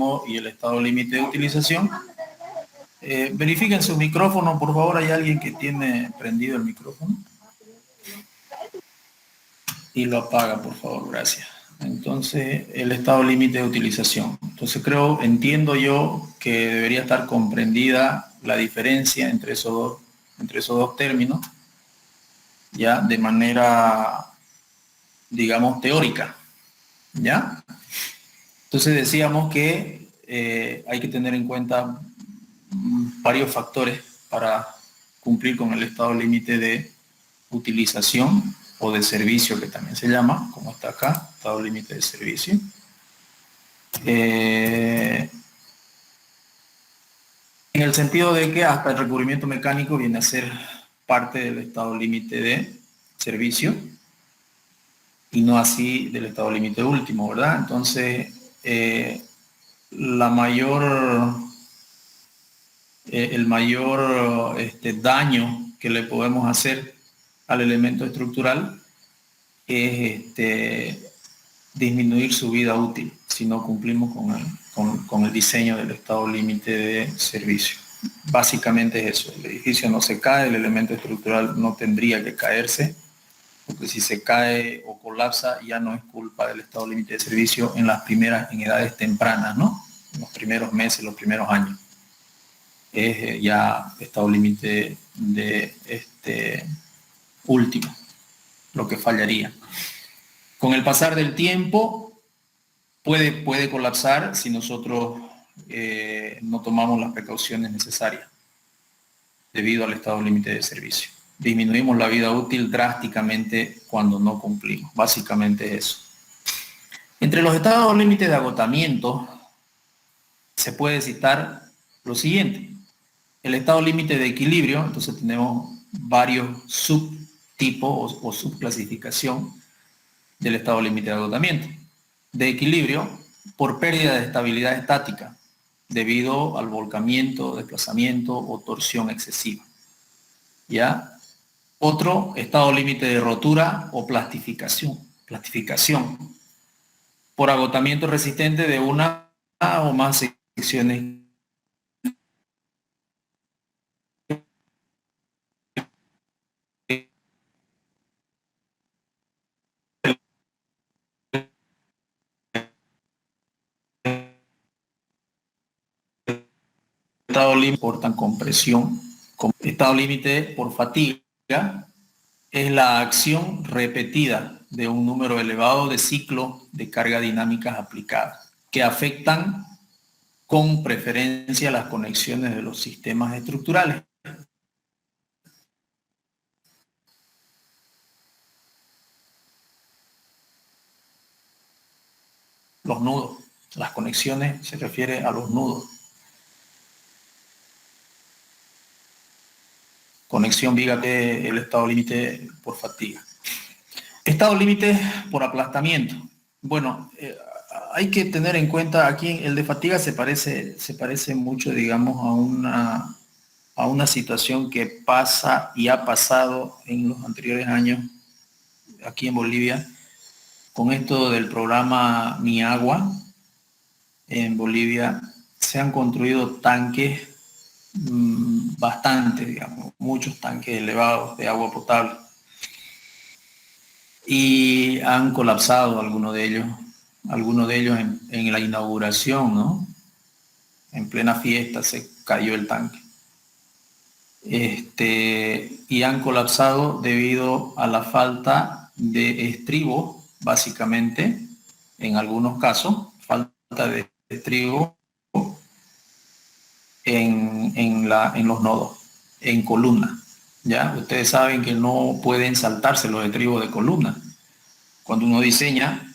último y el estado límite de utilización. Verifiquen su micrófono, por favor. ¿Hay alguien que tiene prendido el micrófono? Y lo apaga, por favor, gracias. Entonces, el estado límite de utilización. Entonces, entiendo yo que debería estar comprendida la diferencia entre esos dos términos, ya de manera, digamos, teórica, ¿ya? Entonces decíamos que hay que tener en cuenta varios factores para cumplir con el estado límite de utilización o de servicio, que también se llama, como está acá, estado límite de servicio. En el sentido de que hasta el recubrimiento mecánico viene a ser parte del estado límite de servicio y no así del estado límite último, ¿verdad? Entonces, el mayor daño que le podemos hacer al elemento estructural es disminuir su vida útil si no cumplimos con el diseño del estado límite de servicio. Básicamente es eso: el edificio no se cae, el elemento estructural no tendría que caerse, porque si se cae o colapsa ya no es culpa del estado límite de servicio en edades tempranas, ¿no? En los primeros meses, los primeros años. Es ya estado límite de último lo que fallaría. Con el pasar del tiempo puede colapsar si nosotros no tomamos las precauciones necesarias debido al estado límite de servicio. Disminuimos la vida útil drásticamente cuando no cumplimos. Básicamente eso. Entre los estados límites de agotamiento se puede citar lo siguiente: el estado límite de equilibrio. Entonces tenemos varios subtipos o subclasificación del estado límite de agotamiento. De equilibrio por pérdida de estabilidad estática debido al volcamiento, desplazamiento o torsión excesiva. ¿Ya? Otro, estado límite de rotura o plastificación por agotamiento resistente de una o más secciones estado límite portan compresión. Estado límite por fatiga es la acción repetida de un número elevado de ciclos de carga dinámicas aplicadas que afectan con preferencia las conexiones de los sistemas estructurales. Los nudos, las conexiones se refiere a los nudos. Conexión viga el estado límite por fatiga. Estado límite por aplastamiento. Bueno, hay que tener en cuenta aquí el de fatiga se parece mucho, digamos, a una situación que pasa y ha pasado en los anteriores años aquí en Bolivia con esto del programa Mi Agua. En Bolivia se han construido tanques bastante, digamos, muchos tanques elevados de agua potable, y han colapsado algunos de ellos en la inauguración, ¿no? En plena fiesta se cayó el tanque. Y han colapsado debido a la falta de estribo, básicamente, en algunos casos, falta de estribo en los nodos, en columna. ¿Ya? Ustedes saben que no pueden saltarse los estribos de columna. Cuando uno diseña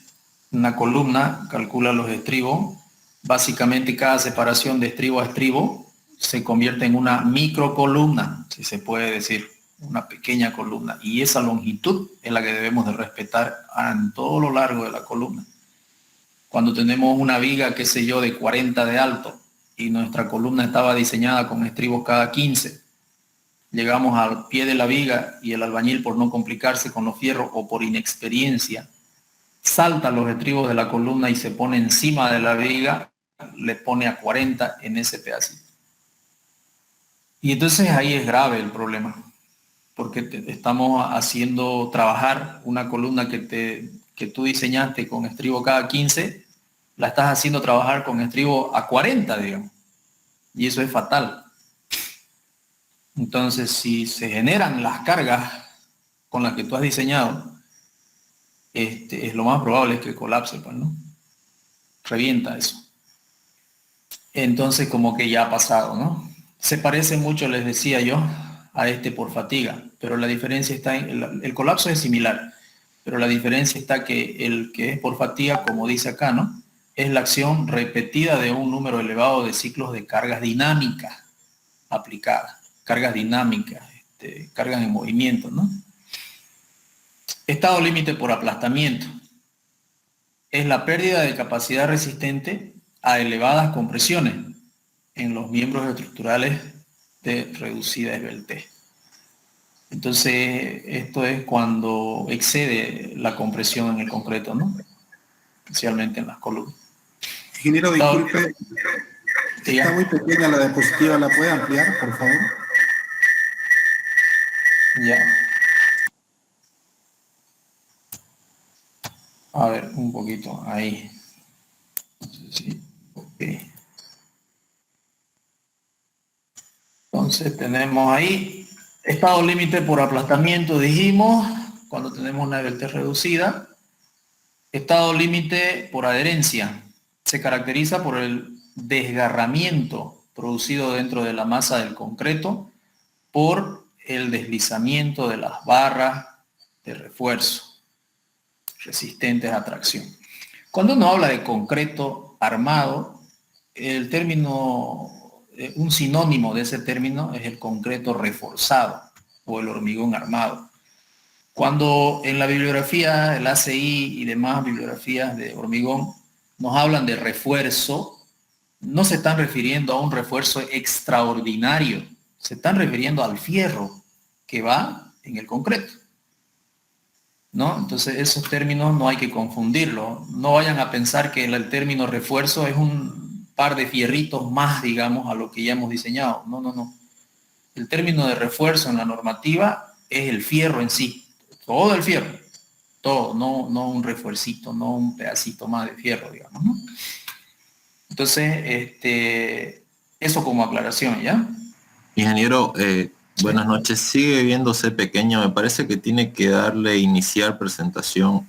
una columna, calcula los estribos, básicamente cada separación de estribo a estribo se convierte en una microcolumna, si se puede decir, una pequeña columna. Y esa longitud es la que debemos de respetar en todo lo largo de la columna. Cuando tenemos una viga, qué sé yo, de 40 de alto, y nuestra columna estaba diseñada con estribos cada 15, llegamos al pie de la viga y el albañil, por no complicarse con los fierros o por inexperiencia, salta los estribos de la columna y se pone encima de la viga le pone a 40 en ese pedacito. Y entonces ahí es grave el problema, porque estamos haciendo trabajar una columna que tú diseñaste con estribo cada 15, la estás haciendo trabajar con estribo a 40, digamos. Y eso es fatal. Entonces, si se generan las cargas con las que tú has diseñado, es lo más probable es que colapse, pues, ¿no? Revienta eso. Entonces, como que ya ha pasado, ¿no? Se parece mucho, les decía yo, a por fatiga, pero la diferencia está en, el colapso es similar, pero la diferencia está que el que es por fatiga, como dice acá, ¿no? Es la acción repetida de un número elevado de ciclos de cargas dinámicas aplicadas, cargas dinámicas, cargas en movimiento, ¿no? Estado límite por aplastamiento. Es la pérdida de capacidad resistente a elevadas compresiones en los miembros estructurales de reducida esbeltez. Entonces, esto es cuando excede la compresión en el concreto, ¿no? Especialmente en las columnas. Ingeniero, disculpe, está muy pequeña la diapositiva, ¿la puede ampliar, por favor? Ya. A ver, un poquito, ahí. Sí, ok. Entonces tenemos ahí, estado límite por aplastamiento, dijimos, cuando tenemos una esbeltez reducida. Estado límite por adherencia. Se caracteriza por el desgarramiento producido dentro de la masa del concreto por el deslizamiento de las barras de refuerzo resistentes a tracción. Cuando uno habla de concreto armado, el término, un sinónimo de ese término es el concreto reforzado o el hormigón armado. Cuando en la bibliografía, el ACI y demás bibliografías de hormigón nos hablan de refuerzo, no se están refiriendo a un refuerzo extraordinario, se están refiriendo al fierro que va en el concreto, ¿no? Entonces esos términos no hay que confundirlos. No vayan a pensar que el término refuerzo es un par de fierritos más, digamos, a lo que ya hemos diseñado. No, no, no. El término de refuerzo en la normativa es el fierro en sí. Todo el fierro, todo, no un refuercito, no un pedacito más de fierro, digamos, ¿no? Entonces, eso como aclaración, ¿ya? Ingeniero, buenas noches. Sigue viéndose pequeño. Me parece que tiene que darle iniciar presentación.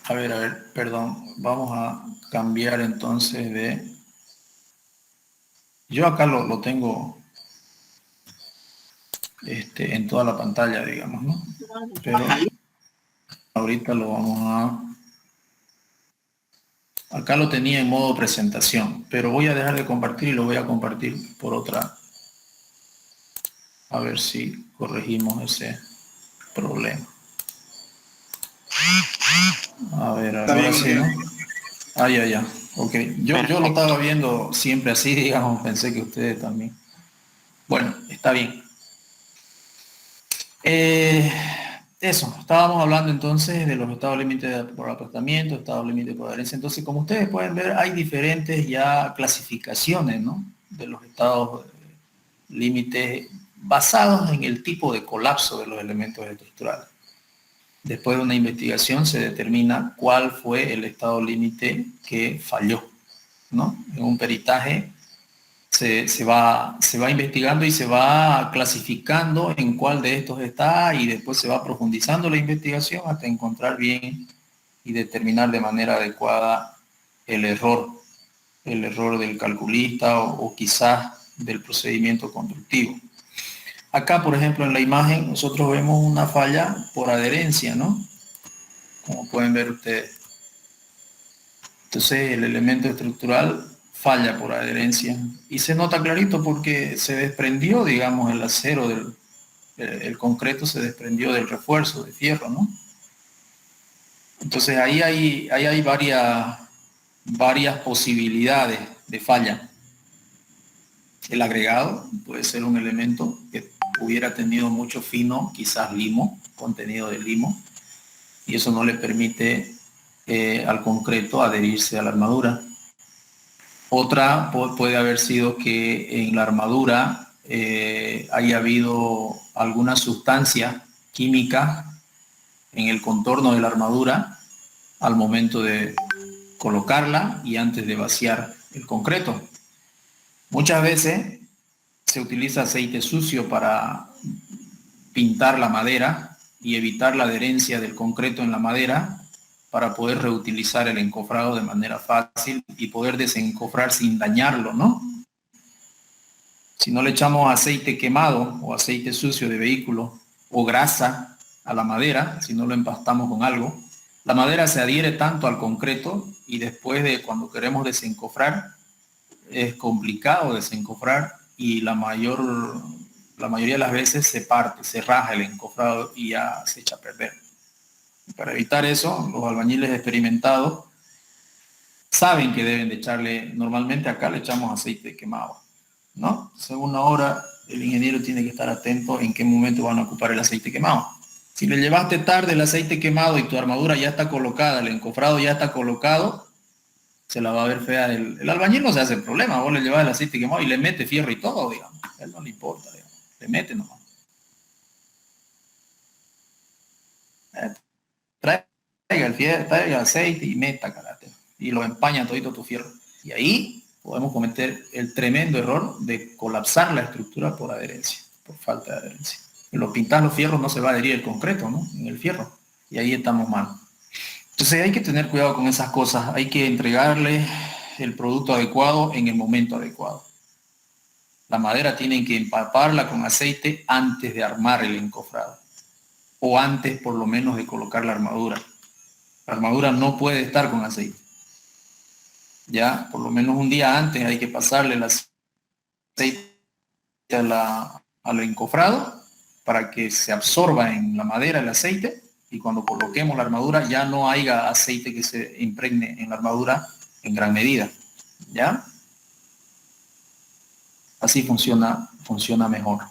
A ver, perdón. Vamos a cambiar entonces de... Yo acá lo tengo en toda la pantalla, digamos, ¿no? Pero ahorita lo vamos a... Acá lo tenía en modo presentación, pero voy a dejar de compartir y lo voy a compartir por otra. A ver si corregimos ese problema. A ver, ahora sí, ¿no? Ah, ya. Ok. Yo lo estaba viendo siempre así, digamos, pensé que ustedes también. Bueno, está bien. Eso, estábamos hablando entonces de los estados límites por aplastamiento, estados límites por adherencia. Entonces, como ustedes pueden ver, hay diferentes ya clasificaciones, ¿no? De los estados límites basados en el tipo de colapso de los elementos estructurales. Después de una investigación se determina cuál fue el estado límite que falló, ¿no? En un peritaje se va investigando y se va clasificando en cuál de estos está y después se va profundizando la investigación hasta encontrar bien y determinar de manera adecuada el error del calculista o quizás del procedimiento constructivo. Acá, por ejemplo, en la imagen nosotros vemos una falla por adherencia, ¿no? Como pueden ver ustedes. Entonces el elemento estructural falla por adherencia y se nota clarito porque se desprendió, digamos, el acero el concreto se desprendió del refuerzo de fierro, ¿no? Entonces ahí hay varias posibilidades de falla. El agregado puede ser un elemento que hubiera tenido mucho fino, quizás limo, contenido de limo, y eso no le permite al concreto adherirse a la armadura. Otra puede haber sido que en la armadura haya habido alguna sustancia química en el contorno de la armadura al momento de colocarla y antes de vaciar el concreto. Muchas veces se utiliza aceite sucio para pintar la madera y evitar la adherencia del concreto en la madera para poder reutilizar el encofrado de manera fácil y poder desencofrar sin dañarlo, ¿no? Si no le echamos aceite quemado o aceite sucio de vehículo o grasa a la madera, si no lo empastamos con algo, la madera se adhiere tanto al concreto y después de cuando queremos desencofrar, es complicado desencofrar y la mayoría de las veces se parte, se raja el encofrado y ya se echa a perder. Para evitar eso, los albañiles experimentados saben que deben de echarle, normalmente acá le echamos aceite quemado, ¿no? Según la hora, el ingeniero tiene que estar atento en qué momento van a ocupar el aceite quemado. Si le llevaste tarde el aceite quemado y tu armadura ya está colocada, el encofrado ya está colocado, se la va a ver fea. El albañil no se hace problema, vos le llevas el aceite quemado y le mete fierro y todo, digamos. A él no le importa, digamos. Le mete nomás. Traiga el fierro, traiga el aceite y meta, carácter. Y lo empaña todito tu fierro. Y ahí podemos cometer el tremendo error de colapsar la estructura por adherencia, por falta de adherencia. En lo pintar los fierros no se va a adherir el concreto, ¿no? En el fierro. Y ahí estamos mal. Entonces hay que tener cuidado con esas cosas. Hay que entregarle el producto adecuado en el momento adecuado. La madera tienen que empaparla con aceite antes de armar el encofrado. O antes, por lo menos, de colocar la armadura. La armadura no puede estar con aceite. Ya, por lo menos un día antes hay que pasarle el aceite al encofrado para que se absorba en la madera el aceite y cuando coloquemos la armadura ya no haya aceite que se impregne en la armadura en gran medida. ¿Ya? Así funciona mejor.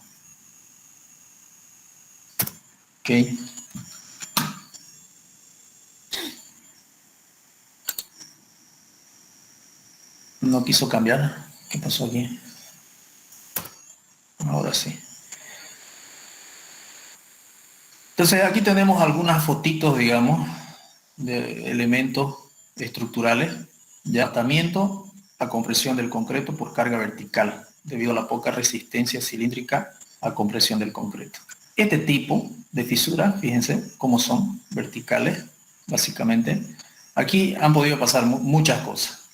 ¿Ok? No quiso cambiar. ¿Qué pasó aquí? Ahora sí. Entonces aquí tenemos algunas fotitos, digamos, de elementos estructurales de atamiento a compresión del concreto por carga vertical, debido a la poca resistencia cilíndrica a compresión del concreto. Este tipo de fisuras, fíjense cómo son, verticales, básicamente. Aquí han podido pasar muchas cosas.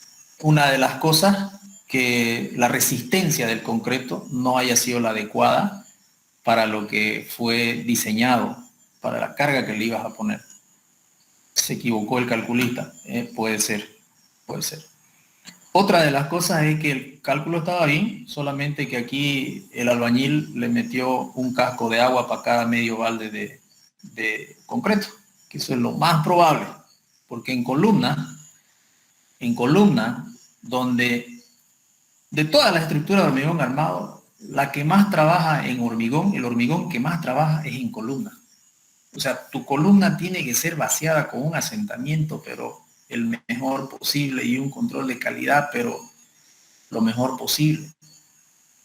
Una de las cosas, que la resistencia del concreto no haya sido la adecuada para lo que fue diseñado, para la carga que le ibas a poner. Se equivocó el calculista, puede ser. Otra de las cosas es que el cálculo estaba bien, solamente que aquí el albañil le metió un casco de agua para cada medio balde de concreto, que eso es lo más probable, porque en columna, donde de todas las estructuras de hormigón armado, la que más trabaja en hormigón, el hormigón que más trabaja es en columna. O sea, tu columna tiene que ser vaciada con un asentamiento, pero el mejor posible y un control de calidad, pero lo mejor posible.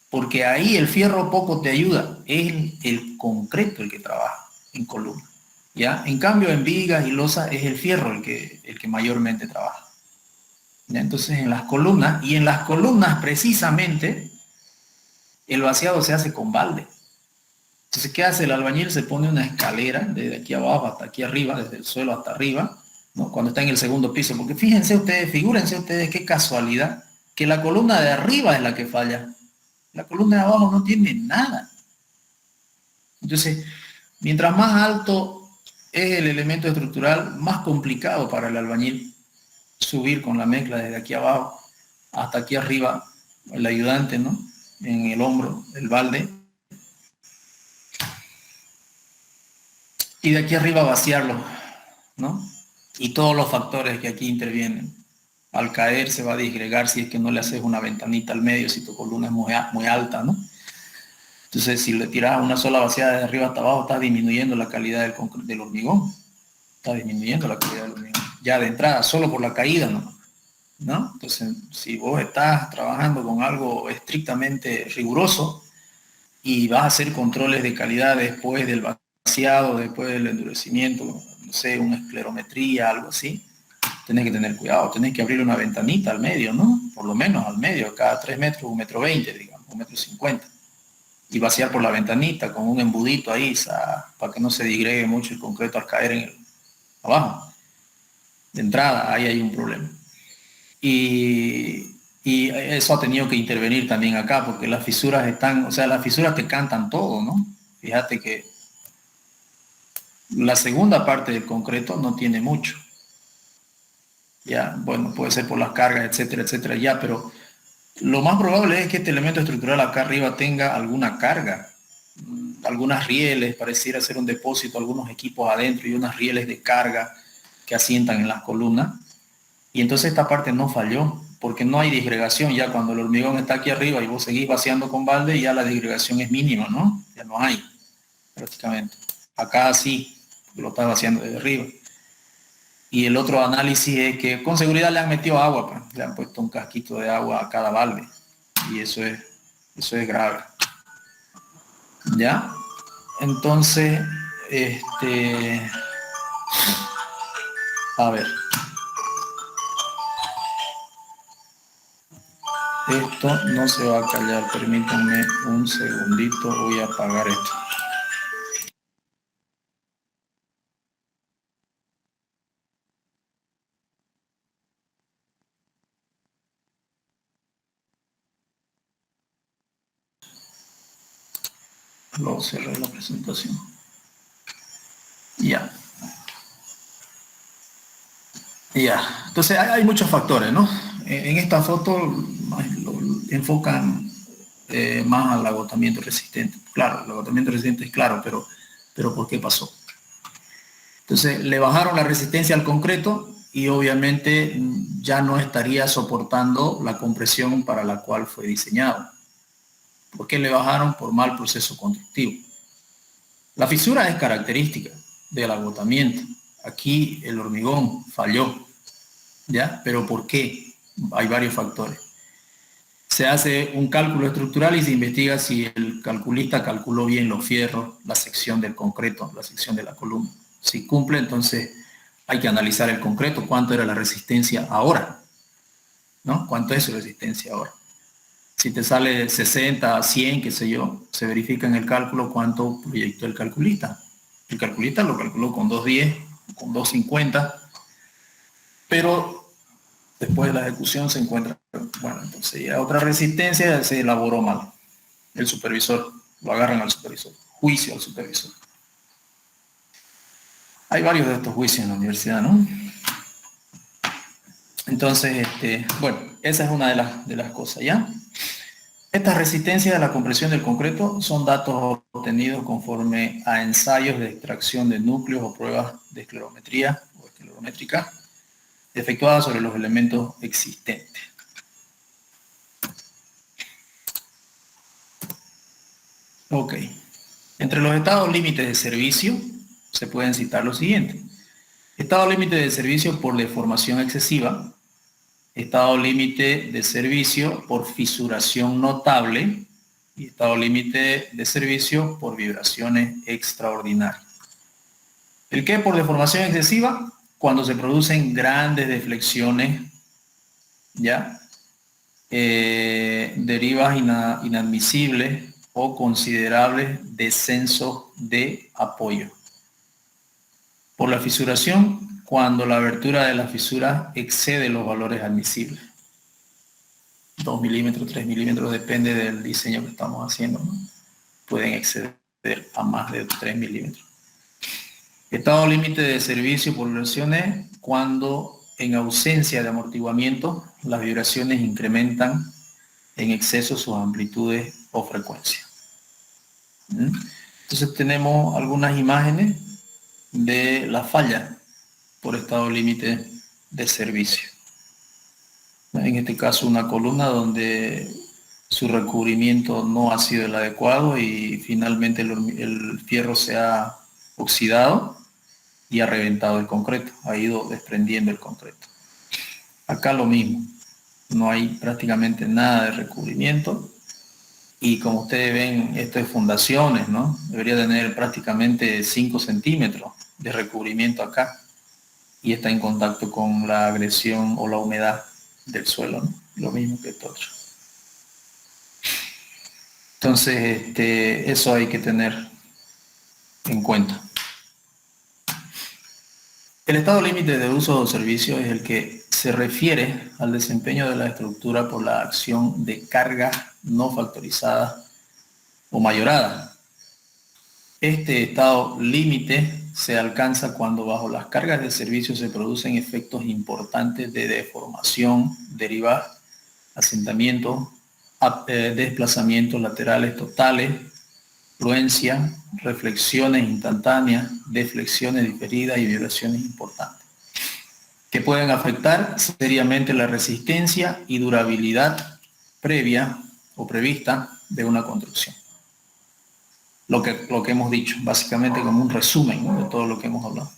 Porque ahí el fierro poco te ayuda, es el concreto el que trabaja en columna. ¿Ya? En cambio, en vigas y losa es el fierro el que mayormente trabaja. ¿Ya? Entonces, en las columnas precisamente, el vaciado se hace con balde. Entonces, ¿qué hace el albañil? Se pone una escalera desde aquí abajo hasta aquí arriba, desde el suelo hasta arriba, ¿no? Cuando está en el segundo piso, porque fíjense ustedes, figúrense ustedes qué casualidad, que la columna de arriba es la que falla. La columna de abajo no tiene nada. Entonces, mientras más alto es el elemento estructural, más complicado para el albañil subir con la mezcla desde aquí abajo hasta aquí arriba, el ayudante, ¿no? En el hombro, el balde. Y de aquí arriba vaciarlo, ¿no? Y todos los factores que aquí intervienen. Al caer se va a disgregar si es que no le haces una ventanita al medio, si tu columna es muy alta, ¿no? Entonces, si le tiras una sola vaciada de arriba hasta abajo, está disminuyendo la calidad del hormigón. Está disminuyendo la calidad del hormigón. Ya de entrada, solo por la caída, ¿no? ¿no? Entonces, si vos estás trabajando con algo estrictamente riguroso y vas a hacer controles de calidad después del vaciado, después del endurecimiento, no sé, una esclerometría, algo así, tenés que tener cuidado, tenés que abrir una ventanita al medio, ¿no? Por lo menos al medio, cada 3 metros, 1,20 m, digamos, 1,50 m. Y vaciar por la ventanita con un embudito ahí, para que no se digregue mucho el concreto al caer abajo. De entrada, ahí hay un problema. Y eso ha tenido que intervenir también acá, porque las fisuras las fisuras te cantan todo, ¿no? Fíjate que la segunda parte del concreto no tiene mucho. Ya, bueno, puede ser por las cargas, etcétera, etcétera, ya, pero lo más probable es que este elemento estructural acá arriba tenga alguna carga, algunas rieles, pareciera ser un depósito, algunos equipos adentro y unas rieles de carga que asientan en las columnas. Y entonces esta parte no falló, porque no hay disgregación. Ya cuando el hormigón está aquí arriba y vos seguís vaciando con balde, ya la disgregación es mínima, ¿no? Ya no hay, prácticamente. Acá sí, lo está vaciando desde arriba. Y el otro análisis es que con seguridad le han metido agua, pues. Le han puesto un casquito de agua a cada balde. Y eso es grave. ¿Ya? Entonces, a ver. Esto no se va a callar, permítanme un segundito, voy a apagar esto. Luego cerré la presentación. Ya. Ya. Entonces hay muchos factores, ¿no? En esta foto lo enfocan más al agotamiento resistente. Claro, el agotamiento resistente es claro, pero ¿por qué pasó? Entonces le bajaron la resistencia al concreto y obviamente ya no estaría soportando la compresión para la cual fue diseñado. ¿Por qué le bajaron? Por mal proceso constructivo. La fisura es característica del agotamiento. Aquí el hormigón falló, ¿ya? ¿Pero por qué? Hay varios factores. Se hace un cálculo estructural y se investiga si el calculista calculó bien los fierros, la sección del concreto, la sección de la columna. Si cumple, entonces hay que analizar el concreto, cuánto era la resistencia ahora, ¿no? ¿Cuánto es su resistencia ahora? Si te sale 60, 100, qué sé yo, se verifica en el cálculo cuánto proyectó el calculista. El calculista lo calculó con 210, con 250, pero después de la ejecución se encuentra, bueno, entonces ya otra resistencia se elaboró mal. El supervisor, lo agarran al supervisor, juicio al supervisor. Hay varios de estos juicios en la universidad, ¿no? Entonces, bueno, esa es una de las cosas, ¿ya? Estas resistencias a la compresión del concreto son datos obtenidos conforme a ensayos de extracción de núcleos o pruebas de esclerometría o esclerométrica efectuadas sobre los elementos existentes. Ok. Entre los estados límites de servicio se pueden citar los siguientes. Estado límite de servicio por deformación excesiva, estado límite de servicio por fisuración notable y estado límite de servicio por vibraciones extraordinarias. ¿El qué por deformación excesiva? Cuando se producen grandes deflexiones, ¿ya? Derivas inadmisibles o considerables descensos de apoyo. Por la fisuración, cuando la abertura de la fisura excede los valores admisibles. 2 milímetros, 3 milímetros, depende del diseño que estamos haciendo, ¿no? Pueden exceder a más de 3 milímetros. Estado límite de servicio por vibraciones cuando en ausencia de amortiguamiento las vibraciones incrementan en exceso sus amplitudes o frecuencia. Entonces tenemos algunas imágenes de la falla por estado límite de servicio. En este caso una columna donde su recubrimiento no ha sido el adecuado y finalmente el fierro se ha oxidado y ha reventado el concreto, ha ido desprendiendo el concreto. Acá lo mismo, no hay prácticamente nada de recubrimiento. Y como ustedes ven, esto es fundaciones, ¿no? Debería tener prácticamente 5 centímetros de recubrimiento acá. Y está en contacto con la agresión o la humedad del suelo, ¿no? Lo mismo que esto otro. Entonces, eso hay que tener en cuenta. El estado límite de uso o servicio es el que se refiere al desempeño de la estructura por la acción de carga no factorizada o mayorada. Este estado límite se alcanza cuando bajo las cargas de servicio se producen efectos importantes de deformación, deriva, asentamiento, desplazamientos laterales totales, fluencia, reflexiones instantáneas, deflexiones diferidas y vibraciones importantes, que pueden afectar seriamente la resistencia y durabilidad previa o prevista de una construcción. Lo que hemos dicho, básicamente como un resumen, ¿no?, de todo lo que hemos hablado.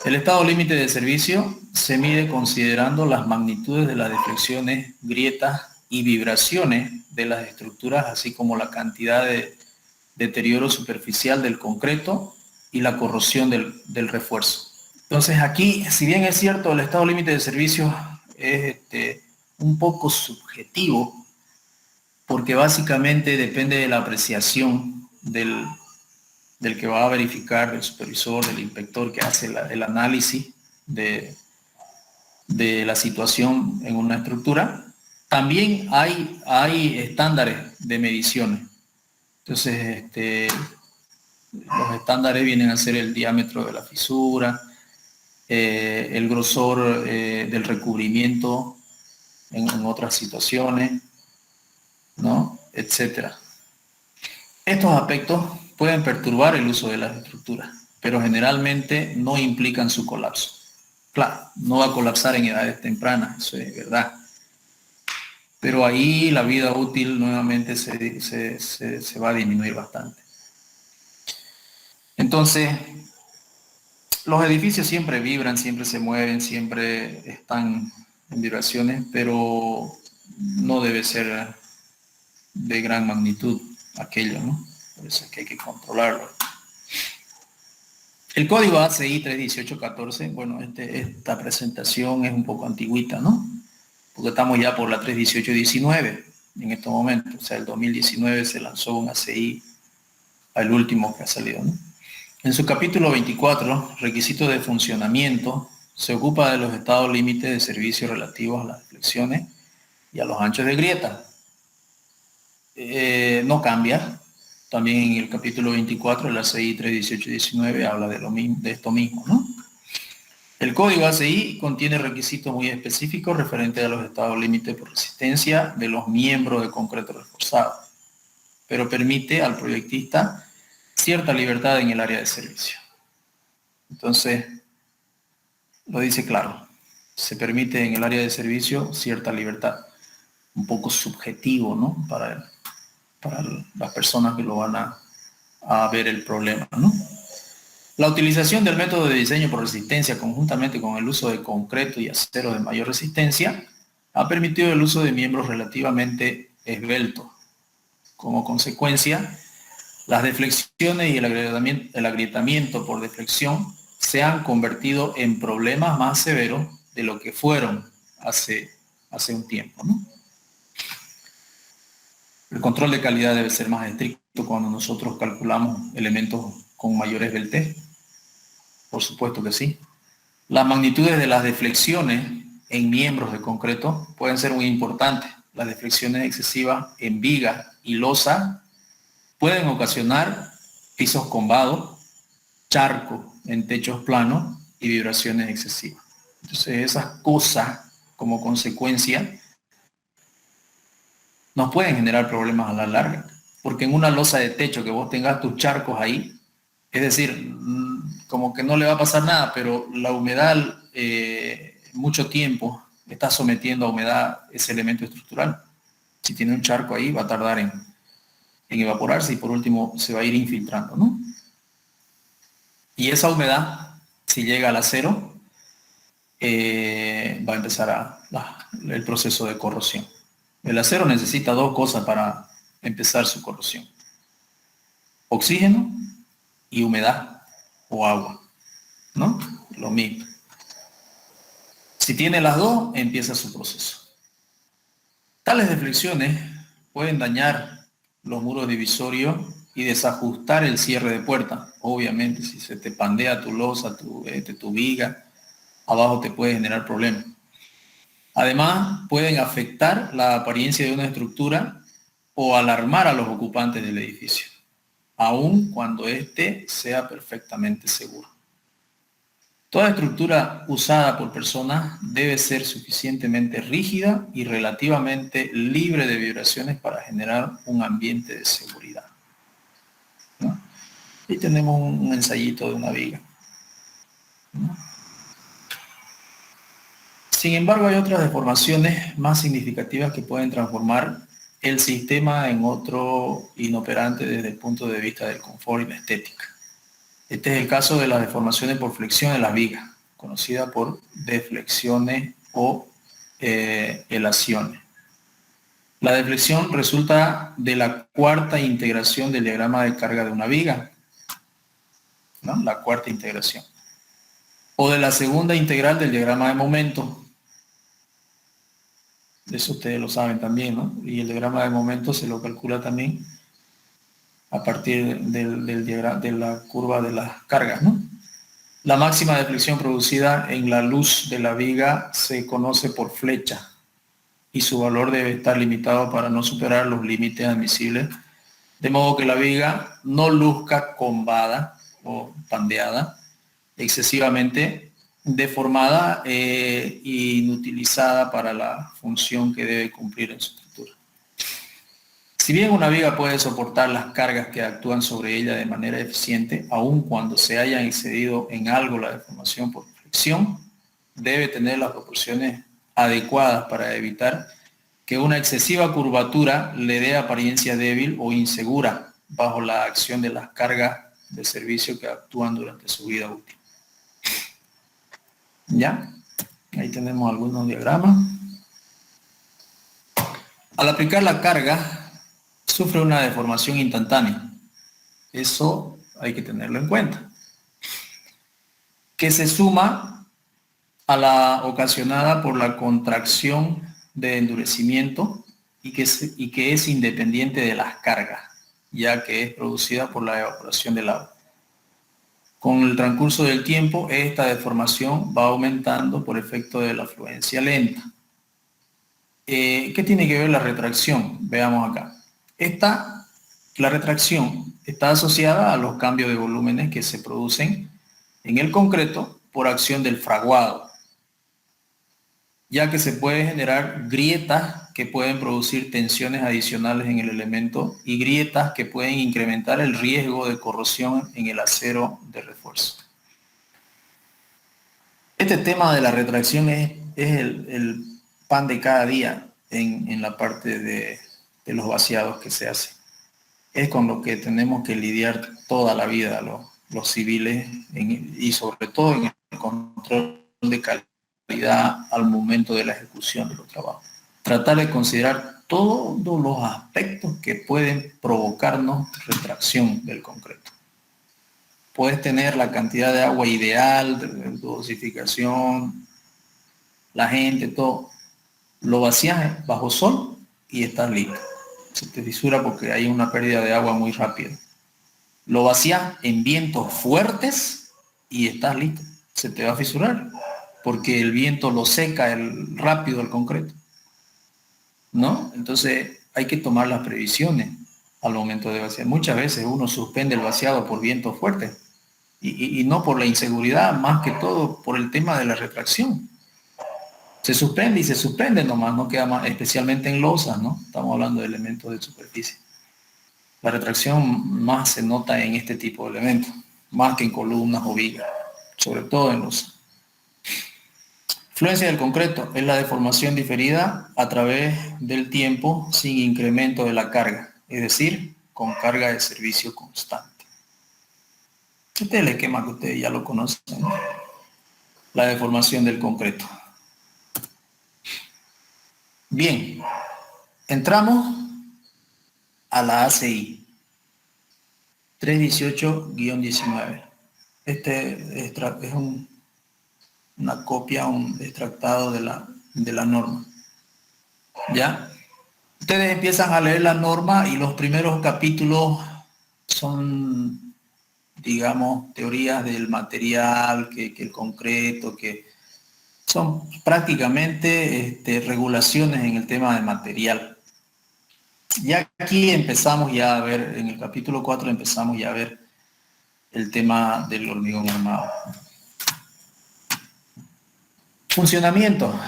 El estado límite de servicio se mide considerando las magnitudes de las deflexiones, grietas y vibraciones de las estructuras, así como la cantidad de deterioro superficial del concreto y la corrosión del refuerzo. Entonces aquí, si bien es cierto, el estado límite de servicio es un poco subjetivo, porque básicamente depende de la apreciación del que va a verificar, del supervisor, del inspector que hace el análisis de la situación en una estructura. También hay estándares de mediciones. Entonces, los estándares vienen a ser el diámetro de la fisura, el grosor del recubrimiento en otras situaciones, ¿no?, etcétera. Estos aspectos pueden perturbar el uso de las estructuras, pero generalmente no implican su colapso. Claro, no va a colapsar en edades tempranas, eso es verdad. Pero ahí la vida útil nuevamente se va a disminuir bastante. Entonces, los edificios siempre vibran, siempre se mueven, siempre están en vibraciones, pero no debe ser de gran magnitud aquello, ¿no? Por eso es que hay que controlarlo. El código ACI 31814, bueno, esta presentación es un poco antigüita, ¿no? Porque estamos ya por la 31819 en estos momentos. O sea, el 2019 se lanzó un ACI, el último que ha salido, ¿no? En su capítulo 24, requisitos de funcionamiento, se ocupa de los estados límites de servicio relativos a las deflexiones y a los anchos de grieta. No cambia. También en el capítulo 24, el ACI 31819 habla de esto mismo, ¿no? El código ACI contiene requisitos muy específicos referentes a los estados límites por resistencia de los miembros de concreto reforzado, pero permite al proyectista cierta libertad en el área de servicio. Entonces, lo dice claro, se permite en el área de servicio cierta libertad, un poco subjetivo, ¿no?, para las personas que lo van a ver el problema, ¿no? La utilización del método de diseño por resistencia conjuntamente con el uso de concreto y acero de mayor resistencia ha permitido el uso de miembros relativamente esbeltos. Como consecuencia, las deflexiones y el agrietamiento por deflexión se han convertido en problemas más severos de lo que fueron hace un tiempo, ¿no? El control de calidad debe ser más estricto cuando nosotros calculamos elementos con mayor esbeltez. Por supuesto que sí. Las magnitudes de las deflexiones en miembros de concreto pueden ser muy importantes. Las deflexiones excesivas en viga y losa pueden ocasionar pisos combados, charcos en techos planos y vibraciones excesivas. Entonces, esas cosas, como consecuencia, nos pueden generar problemas a la larga, porque en una losa de techo que vos tengas tus charcos ahí, es decir, como que no le va a pasar nada, pero la humedad mucho tiempo está sometiendo a humedad ese elemento estructural. Si tiene un charco ahí, va a tardar en evaporarse y por último se va a ir infiltrando, ¿no? Y esa humedad, si llega al acero, va a empezar el proceso de corrosión. El acero necesita dos cosas para empezar su corrosión: oxígeno y humedad o agua, ¿no? Lo mismo. Si tiene las dos, empieza su proceso. Tales deflexiones pueden dañar los muros divisorios y desajustar el cierre de puerta. Obviamente, si se te pandea tu losa, tu viga, abajo te puede generar problemas. Además, pueden afectar la apariencia de una estructura o alarmar a los ocupantes del edificio, aun cuando éste sea perfectamente seguro. Toda estructura usada por personas debe ser suficientemente rígida y relativamente libre de vibraciones para generar un ambiente de seguridad, ¿no? Y tenemos un ensayito de una viga, ¿no? Sin embargo, hay otras deformaciones más significativas que pueden transformar el sistema en otro inoperante desde el punto de vista del confort y la estética. Este es el caso de las deformaciones por flexión de las vigas, conocida por deflexiones o elaciones. La deflexión resulta de la cuarta integración del diagrama de carga de una viga, ¿no? La cuarta integración. O de la segunda integral del diagrama de momento. Eso ustedes lo saben también, ¿no? Y el diagrama de momento se lo calcula también a partir de la curva de las cargas, ¿no? La máxima deflexión producida en la luz de la viga se conoce por flecha y su valor debe estar limitado para no superar los límites admisibles, de modo que la viga no luzca combada o pandeada, excesivamente deformada e inutilizada para la función que debe cumplir en su estructura. Si bien una viga puede soportar las cargas que actúan sobre ella de manera eficiente, aun cuando se haya excedido en algo la deformación por flexión, debe tener las proporciones adecuadas para evitar que una excesiva curvatura le dé apariencia débil o insegura bajo la acción de las cargas de servicio que actúan durante su vida útil. ¿Ya? Ahí tenemos algunos diagramas. Al aplicar la carga, sufre una deformación instantánea. Eso hay que tenerlo en cuenta. Que se suma a la ocasionada por la contracción de endurecimiento y que es independiente de las cargas, ya que es producida por la evaporación del agua. Con el transcurso del tiempo, esta deformación va aumentando por efecto de la fluencia lenta. ¿Qué tiene que ver la retracción? Veamos acá. La retracción está asociada a los cambios de volúmenes que se producen en el concreto por acción del fraguado, ya que se puede generar grietas que pueden producir tensiones adicionales en el elemento y grietas que pueden incrementar el riesgo de corrosión en el acero de refuerzo. Este tema de la retracción es el pan de cada día en la parte de los vaciados que se hacen. Es con lo que tenemos que lidiar toda la vida los civiles y sobre todo en el control de calidad al momento de la ejecución de los trabajos. Tratar de considerar todos los aspectos que pueden provocarnos retracción del concreto. Puedes tener la cantidad de agua ideal, de dosificación, la gente, todo. Lo vacías bajo sol y estás listo. Se te fisura porque hay una pérdida de agua muy rápida. Lo vacías en vientos fuertes y estás listo. Se te va a fisurar porque el viento lo seca rápido el concreto, ¿no? Entonces hay que tomar las previsiones al momento de vaciar. Muchas veces uno suspende el vaciado por vientos fuertes y no por la inseguridad, más que todo por el tema de la retracción. Se suspende y se suspende nomás, no queda más, especialmente en losas, ¿no? Estamos hablando de elementos de superficie. La retracción más se nota en este tipo de elementos, más que en columnas o vigas, sobre todo en losas. Fluencia del concreto es la deformación diferida a través del tiempo sin incremento de la carga, es decir, con carga de servicio constante. Este es el esquema que ustedes ya lo conocen, ¿no? La deformación del concreto. Bien, entramos a la ACI 318-19. Este es una copia, un extractado de la norma. ¿Ya? Ustedes empiezan a leer la norma y los primeros capítulos son, digamos, teorías del material, que el concreto, que son prácticamente regulaciones en el tema de material. Ya aquí empezamos ya a ver, en el capítulo 4 empezamos ya a ver el tema del hormigón armado. Funcionamiento.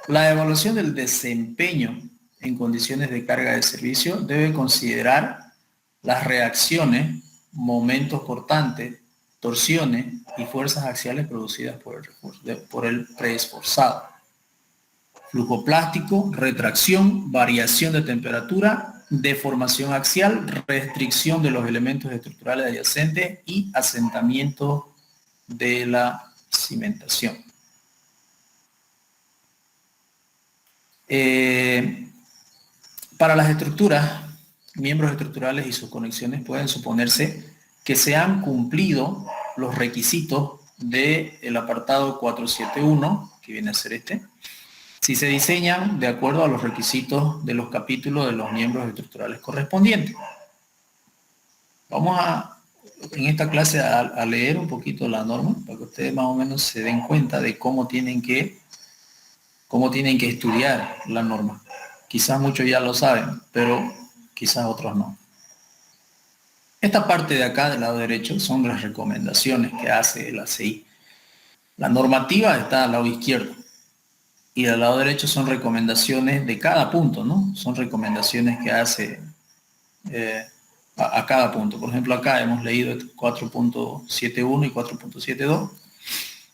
La evaluación del desempeño en condiciones de carga de servicio debe considerar las reacciones, momentos cortantes, torsiones y fuerzas axiales producidas por el preesforzado. Flujo plástico, retracción, variación de temperatura, deformación axial, restricción de los elementos estructurales adyacentes y asentamiento de la cimentación. Para las estructuras, miembros estructurales y sus conexiones pueden suponerse que se han cumplido los requisitos del apartado 471, que viene a ser si se diseñan de acuerdo a los requisitos de los capítulos de los miembros estructurales correspondientes. Vamos en esta clase a leer un poquito la norma para que ustedes más o menos se den cuenta de cómo tienen que estudiar la norma. Quizás muchos ya lo saben, pero quizás otros no. Esta parte de acá del lado derecho son las recomendaciones que hace el ACI. La normativa está al lado izquierdo y del lado derecho son recomendaciones de cada punto, ¿no? Son recomendaciones que hace a cada punto. Por ejemplo, acá hemos leído 4.71 y 4.72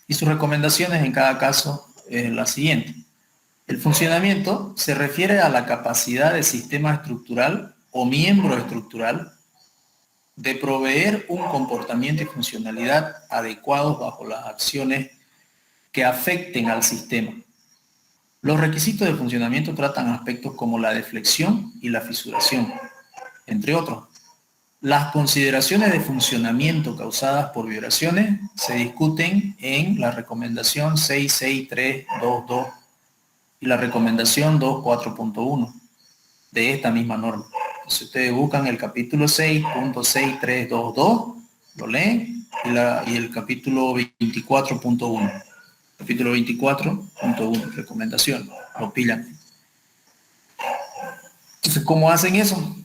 y sus recomendaciones en cada caso es la siguiente. El funcionamiento se refiere a la capacidad del sistema estructural o miembro estructural de proveer un comportamiento y funcionalidad adecuados bajo las acciones que afecten al sistema. Los requisitos de funcionamiento tratan aspectos como la deflexión y la fisuración, entre otros. Las consideraciones de funcionamiento causadas por vibraciones se discuten en la recomendación 66322 y la recomendación 24.1 de esta misma norma. Si ustedes buscan el capítulo 6.6322, lo leen, y el capítulo 24.1. Capítulo 24.1, recomendación, lo pillan. Entonces, ¿cómo hacen eso?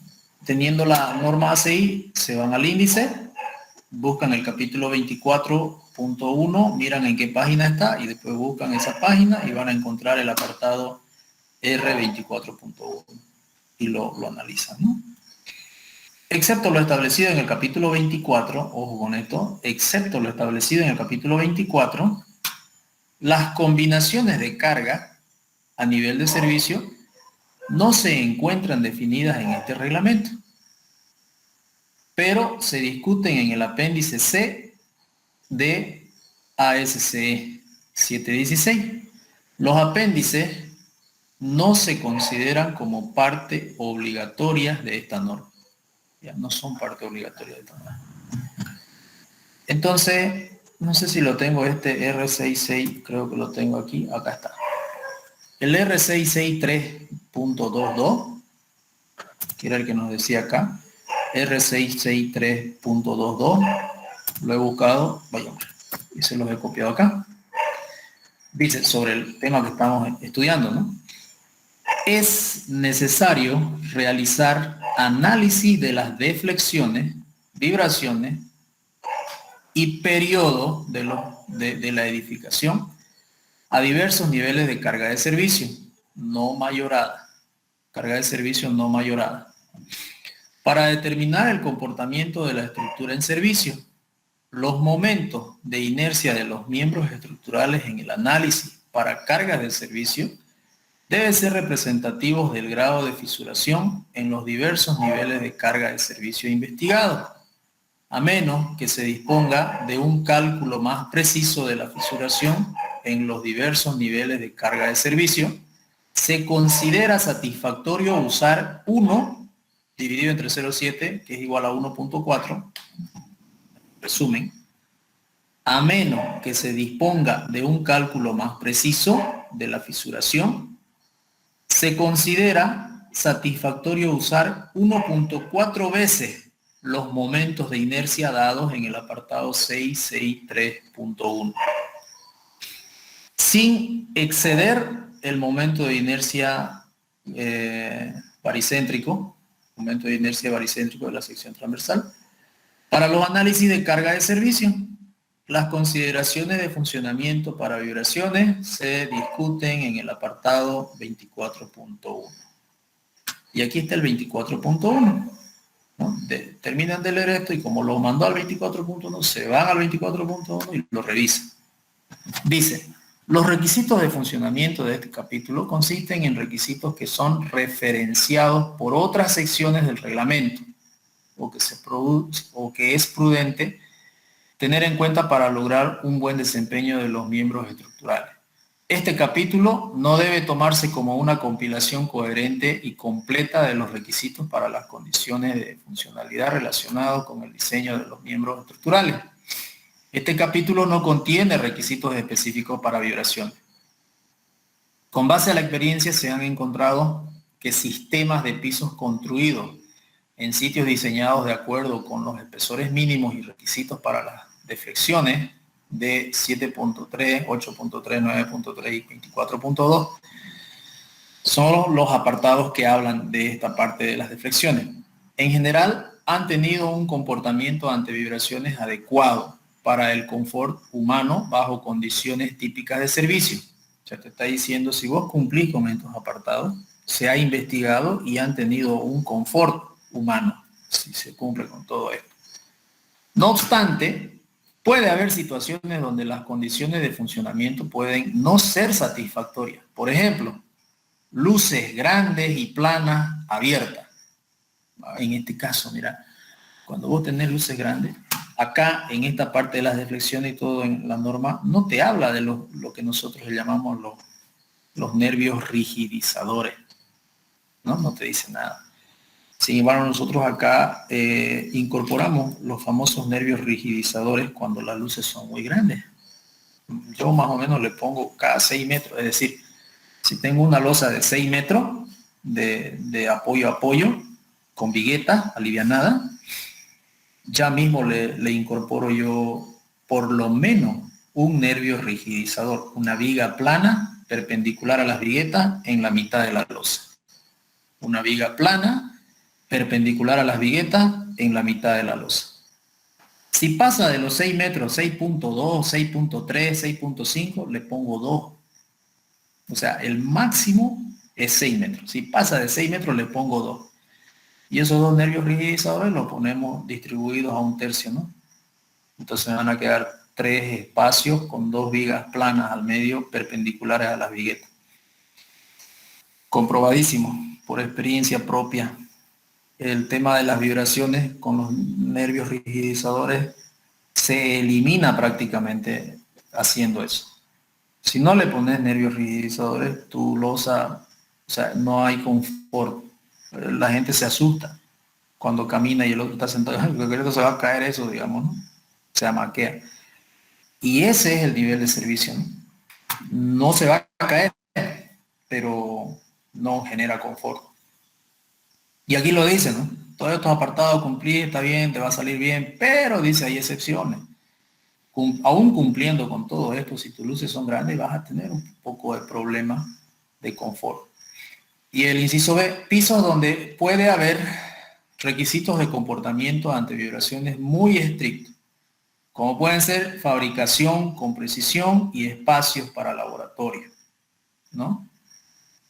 Teniendo la norma ACI, se van al índice, buscan el capítulo 24.1, miran en qué página está y después buscan esa página y van a encontrar el apartado R24.1 y lo analizan, ¿no? Excepto lo establecido en el capítulo 24, ojo con esto, excepto lo establecido en el capítulo 24, las combinaciones de carga a nivel de servicio no se encuentran definidas en este reglamento, pero se discuten en el apéndice C de ASCE 716. Los apéndices no se consideran como parte obligatoria de esta norma. Ya no son parte obligatoria de esta norma. Entonces, no sé si lo tengo R66, creo que lo tengo aquí, acá está. El R663.22, que era el que nos decía acá, R663.22, lo he buscado, vayamos, y se los he copiado acá. Dice sobre el tema que estamos estudiando, ¿no? Es necesario realizar análisis de las deflexiones, vibraciones y periodo de la edificación a diversos niveles de carga de servicio no mayorada. Carga de servicio no mayorada. Para determinar el comportamiento de la estructura en servicio, los momentos de inercia de los miembros estructurales en el análisis para cargas de servicio deben ser representativos del grado de fisuración en los diversos niveles de carga de servicio investigados, a menos que se disponga de un cálculo más preciso de la fisuración en los diversos niveles de carga de servicio, se considera satisfactorio usar 1 dividido entre 0,7, que es igual a 1.4, resumen, a menos que se disponga de un cálculo más preciso de la fisuración, se considera satisfactorio usar 1.4 veces los momentos de inercia dados en el apartado 663.1, sin exceder el momento de inercia baricéntrico, momento de inercia baricéntrico de la sección transversal. Para los análisis de carga de servicio, las consideraciones de funcionamiento para vibraciones se discuten en el apartado 24.1. Y aquí está el 24.1. ¿no? Terminan de leer esto y como lo mandó al 24.1, se van al 24.1 y lo revisan. Dice, los requisitos de funcionamiento de este capítulo consisten en requisitos que son referenciados por otras secciones del reglamento o que es prudente tener en cuenta para lograr un buen desempeño de los miembros estructurales. Este capítulo no debe tomarse como una compilación coherente y completa de los requisitos para las condiciones de funcionalidad relacionados con el diseño de los miembros estructurales. Este capítulo no contiene requisitos específicos para vibraciones. Con base a la experiencia se han encontrado que sistemas de pisos construidos en sitios diseñados de acuerdo con los espesores mínimos y requisitos para las deflexiones de 7.3, 8.3, 9.3 y 24.2 son los apartados que hablan de esta parte de las deflexiones. En general, han tenido un comportamiento ante vibraciones adecuado para el confort humano bajo condiciones típicas de servicio. O sea, te está diciendo, si vos cumplís con estos apartados, se ha investigado y han tenido un confort humano, si se cumple con todo esto. No obstante, puede haber situaciones donde las condiciones de funcionamiento pueden no ser satisfactorias. Por ejemplo, luces grandes y planas abiertas. En este caso, mira, cuando vos tenés luces grandes, acá en esta parte de las deflexiones y todo en la norma, no te habla de lo que nosotros le llamamos los nervios rigidizadores. No te dice nada. Sin embargo, nosotros acá incorporamos los famosos nervios rigidizadores cuando las luces son muy grandes. Yo más o menos le pongo cada 6 metros, es decir, si tengo una losa de 6 metros de apoyo a apoyo, con vigueta alivianada, ya mismo le incorporo yo por lo menos un nervio rigidizador, una viga plana perpendicular a las viguetas en la mitad de la losa. Una viga plana perpendicular a las viguetas en la mitad de la losa. Si pasa de los 6 metros, 6.2, 6.3, 6.5, le pongo 2. O sea, el máximo es 6 metros. Si pasa de 6 metros, le pongo 2. Y esos 2 nervios rigidizadores los ponemos distribuidos a 1/3, ¿no? Entonces me van a quedar 3 espacios con 2 vigas planas al medio perpendiculares a las viguetas. Comprobadísimo, por experiencia propia. El tema de las vibraciones con los nervios rigidizadores se elimina prácticamente haciendo eso. Si no le pones nervios rigidizadores, tu losa, o sea, no hay confort. La gente se asusta cuando camina y el otro está sentado, que se va a caer eso, digamos, ¿no? Se amaquea. Y ese es el nivel de servicio, ¿no? No se va a caer, pero no genera confort. Y aquí lo dice, ¿no? Todos estos apartados cumplir, está bien, te va a salir bien, pero dice, hay excepciones. Aún cumpliendo con todo esto, si tus luces son grandes, vas a tener un poco de problema de confort. Y el inciso B, pisos donde puede haber requisitos de comportamiento ante vibraciones muy estrictos, como pueden ser fabricación con precisión y espacios para laboratorio, ¿no?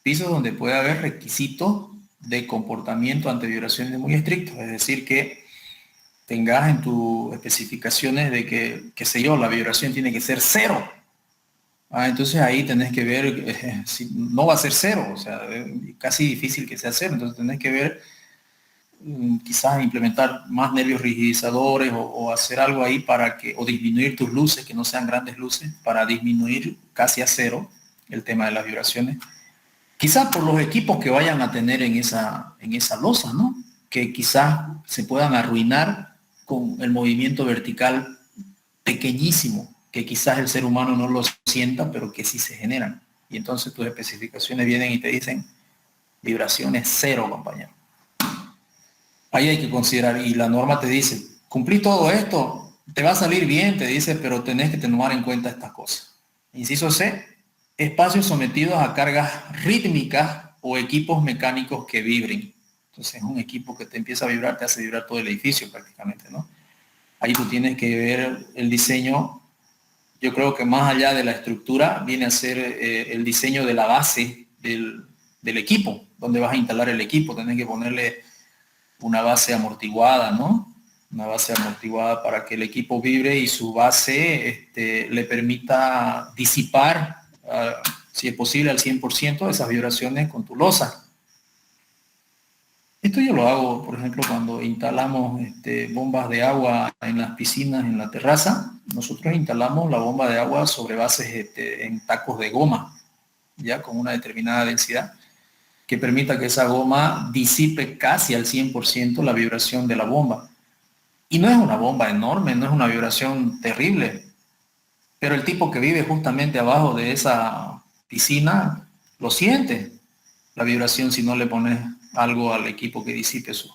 Pisos donde puede haber requisitos de comportamiento ante vibraciones muy estrictos, es decir, que tengas en tus especificaciones de que, qué sé yo, la vibración tiene que ser 0. Entonces ahí tenés que ver si no va a ser 0, o sea, es casi difícil que sea 0, entonces tenés que ver quizás implementar más nervios rigidizadores o hacer algo ahí para que, o disminuir tus luces, que no sean grandes luces, para disminuir casi a 0 el tema de las vibraciones. Quizás por los equipos que vayan a tener en esa losa, ¿no? Que quizás se puedan arruinar con el movimiento vertical pequeñísimo, que quizás el ser humano no lo sienta, pero que sí se generan. Y entonces tus especificaciones vienen y te dicen vibraciones cero, compañero. Ahí hay que considerar, y la norma te dice, cumplí todo esto, te va a salir bien, te dice, pero tenés que tomar en cuenta estas cosas. Inciso C, espacios sometidos a cargas rítmicas o equipos mecánicos que vibren. Entonces un equipo que te empieza a vibrar, te hace vibrar todo el edificio prácticamente, ¿no? Ahí tú tienes que ver el diseño. Yo creo que más allá de la estructura viene a ser el diseño de la base del equipo, donde vas a instalar el equipo. Tenés que ponerle una base amortiguada, ¿no? Una base amortiguada para que el equipo vibre y su base le permita disipar, si es posible, al 100% esas vibraciones con tu losa. Esto yo lo hago, por ejemplo, cuando instalamos bombas de agua en las piscinas, en la terraza. Nosotros instalamos la bomba de agua sobre bases en tacos de goma, ya con una determinada densidad, que permita que esa goma disipe casi al 100% la vibración de la bomba. Y no es una bomba enorme, no es una vibración terrible, pero el tipo que vive justamente abajo de esa piscina lo siente, la vibración, si no le pones algo al equipo que disipe su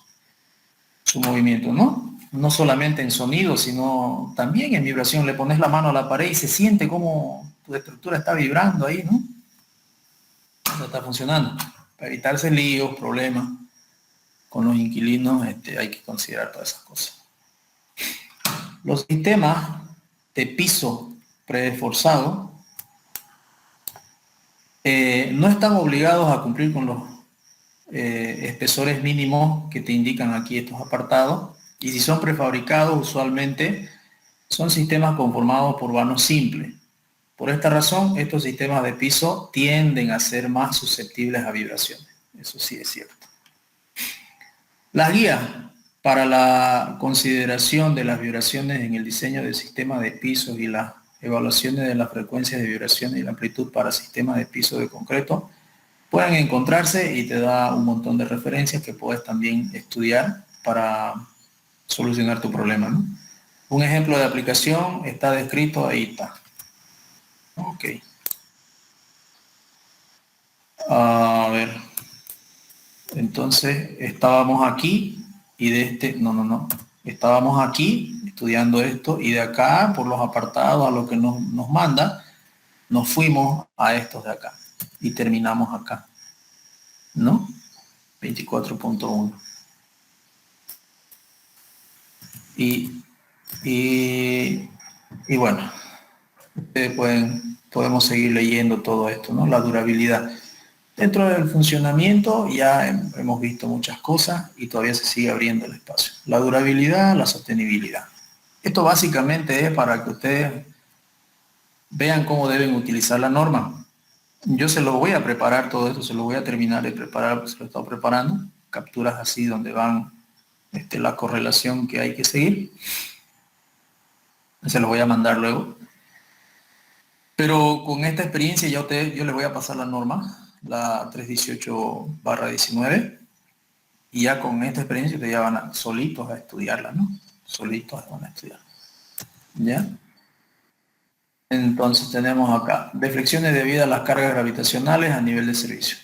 movimiento, ¿no? No solamente en sonido, sino también en vibración. Le pones la mano a la pared y se siente como tu estructura está vibrando ahí, ¿no? Eso está funcionando. Para evitarse líos, problemas con los inquilinos, hay que considerar todas esas cosas. Los sistemas de piso preforzado no están obligados a cumplir con los espesores mínimos que te indican aquí estos apartados, y si son prefabricados, usualmente son sistemas conformados por vanos simples. Por esta razón, estos sistemas de piso tienden a ser más susceptibles a vibraciones. Eso sí es cierto. Las guías para la consideración de las vibraciones en el diseño del sistema de pisos y las evaluaciones de las frecuencias de vibración y la amplitud para sistemas de piso de concreto pueden encontrarse, y te da un montón de referencias que puedes también estudiar para solucionar tu problema, ¿no? Un ejemplo de aplicación está descrito, ahí está. Ok. A ver. Entonces, estábamos aquí y de estábamos aquí estudiando esto, y de acá, por los apartados, a lo que nos manda, nos fuimos a estos de acá y terminamos acá, ¿no? 24.1. Y bueno, ustedes podemos seguir leyendo todo esto, ¿no? La durabilidad. Dentro del funcionamiento ya hemos visto muchas cosas y todavía se sigue abriendo el espacio. La durabilidad, la sostenibilidad. Esto básicamente es para que ustedes vean cómo deben utilizar la norma. Yo se lo voy a preparar todo esto, se lo voy a terminar de preparar, porque se lo he estado preparando. Capturas así donde van la correlación que hay que seguir. Se lo voy a mandar luego. Pero con esta experiencia yo les voy a pasar la norma, la 318/19, y ya con esta experiencia ustedes ya van solitos a estudiarla, ¿no? Solitos van a estudiar. ¿Ya? Entonces tenemos acá, deflexiones debidas a las cargas gravitacionales a nivel de servicio.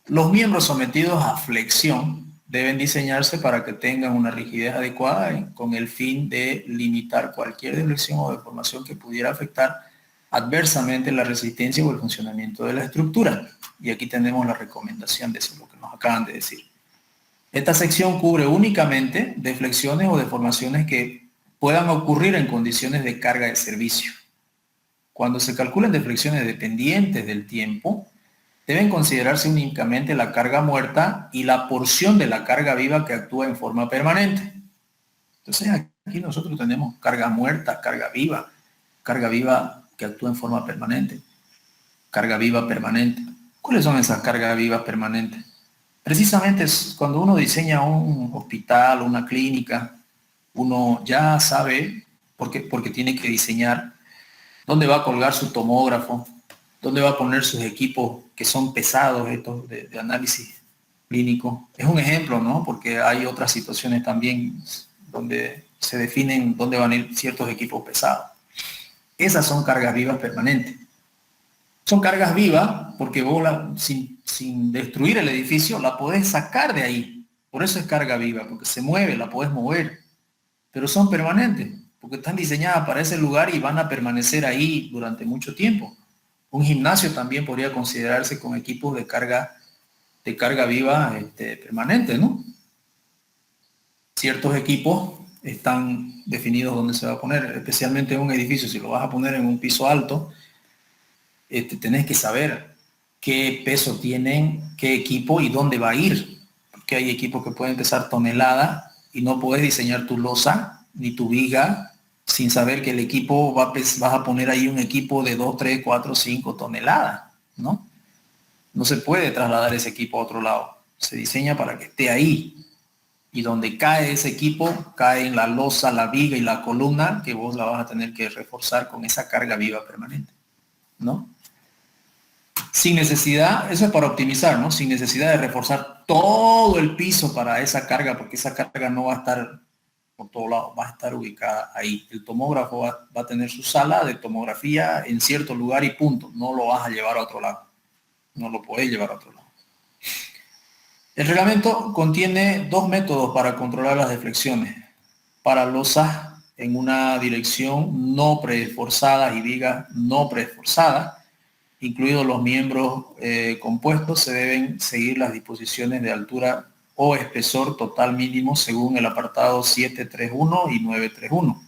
Los miembros sometidos a flexión deben diseñarse para que tengan una rigidez adecuada, con el fin de limitar cualquier deflexión o deformación que pudiera afectar adversamente la resistencia o el funcionamiento de la estructura. Y aquí tenemos la recomendación de eso, lo que nos acaban de decir. Esta sección cubre únicamente deflexiones o deformaciones que puedan ocurrir en condiciones de carga de servicio. Cuando se calculen deflexiones dependientes del tiempo, deben considerarse únicamente la carga muerta y la porción de la carga viva que actúa en forma permanente. Entonces aquí nosotros tenemos carga muerta, carga viva que actúa en forma permanente, carga viva permanente. ¿Cuáles son esas cargas vivas permanentes? Precisamente es cuando uno diseña un hospital, una clínica, uno ya sabe, porque tiene que diseñar dónde va a colgar su tomógrafo, dónde va a poner sus equipos que son pesados, estos de análisis clínico. Es un ejemplo, ¿no? Porque hay otras situaciones también donde se definen dónde van a ir ciertos equipos pesados. Esas son cargas vivas permanentes. Son cargas vivas porque vos sin destruir el edificio la podés sacar de ahí. Por eso es carga viva, porque se mueve, la podés mover. Pero son permanentes, porque están diseñadas para ese lugar y van a permanecer ahí durante mucho tiempo. Un gimnasio también podría considerarse con equipos de carga viva permanente, ¿no? Ciertos equipos están definidos dónde se va a poner, especialmente en un edificio. Si lo vas a poner en un piso alto, tenés que saber qué peso tienen, qué equipo y dónde va a ir. Porque hay equipos que pueden pesar toneladas y no puedes diseñar tu losa ni tu viga sin saber que el equipo vas a poner ahí un equipo de 2, 3, 4, 5 toneladas, ¿no? No se puede trasladar ese equipo a otro lado. Se diseña para que esté ahí. Y donde cae ese equipo, cae en la losa, la viga y la columna, que vos la vas a tener que reforzar con esa carga viva permanente, ¿no? Sin necesidad, eso es para optimizar, ¿no? Sin necesidad de reforzar todo el piso para esa carga, porque esa carga no va a estar por todos lados, va a estar ubicada ahí. El tomógrafo va a tener su sala de tomografía en cierto lugar y punto. No lo vas a llevar a otro lado. No lo podés llevar a otro lado. El reglamento contiene dos métodos para controlar las deflexiones. Para losas en una dirección no preesforzadas y vigas no preesforzadas, incluidos los miembros compuestos, se deben seguir las disposiciones de altura o espesor total mínimo según el apartado 731 y 931.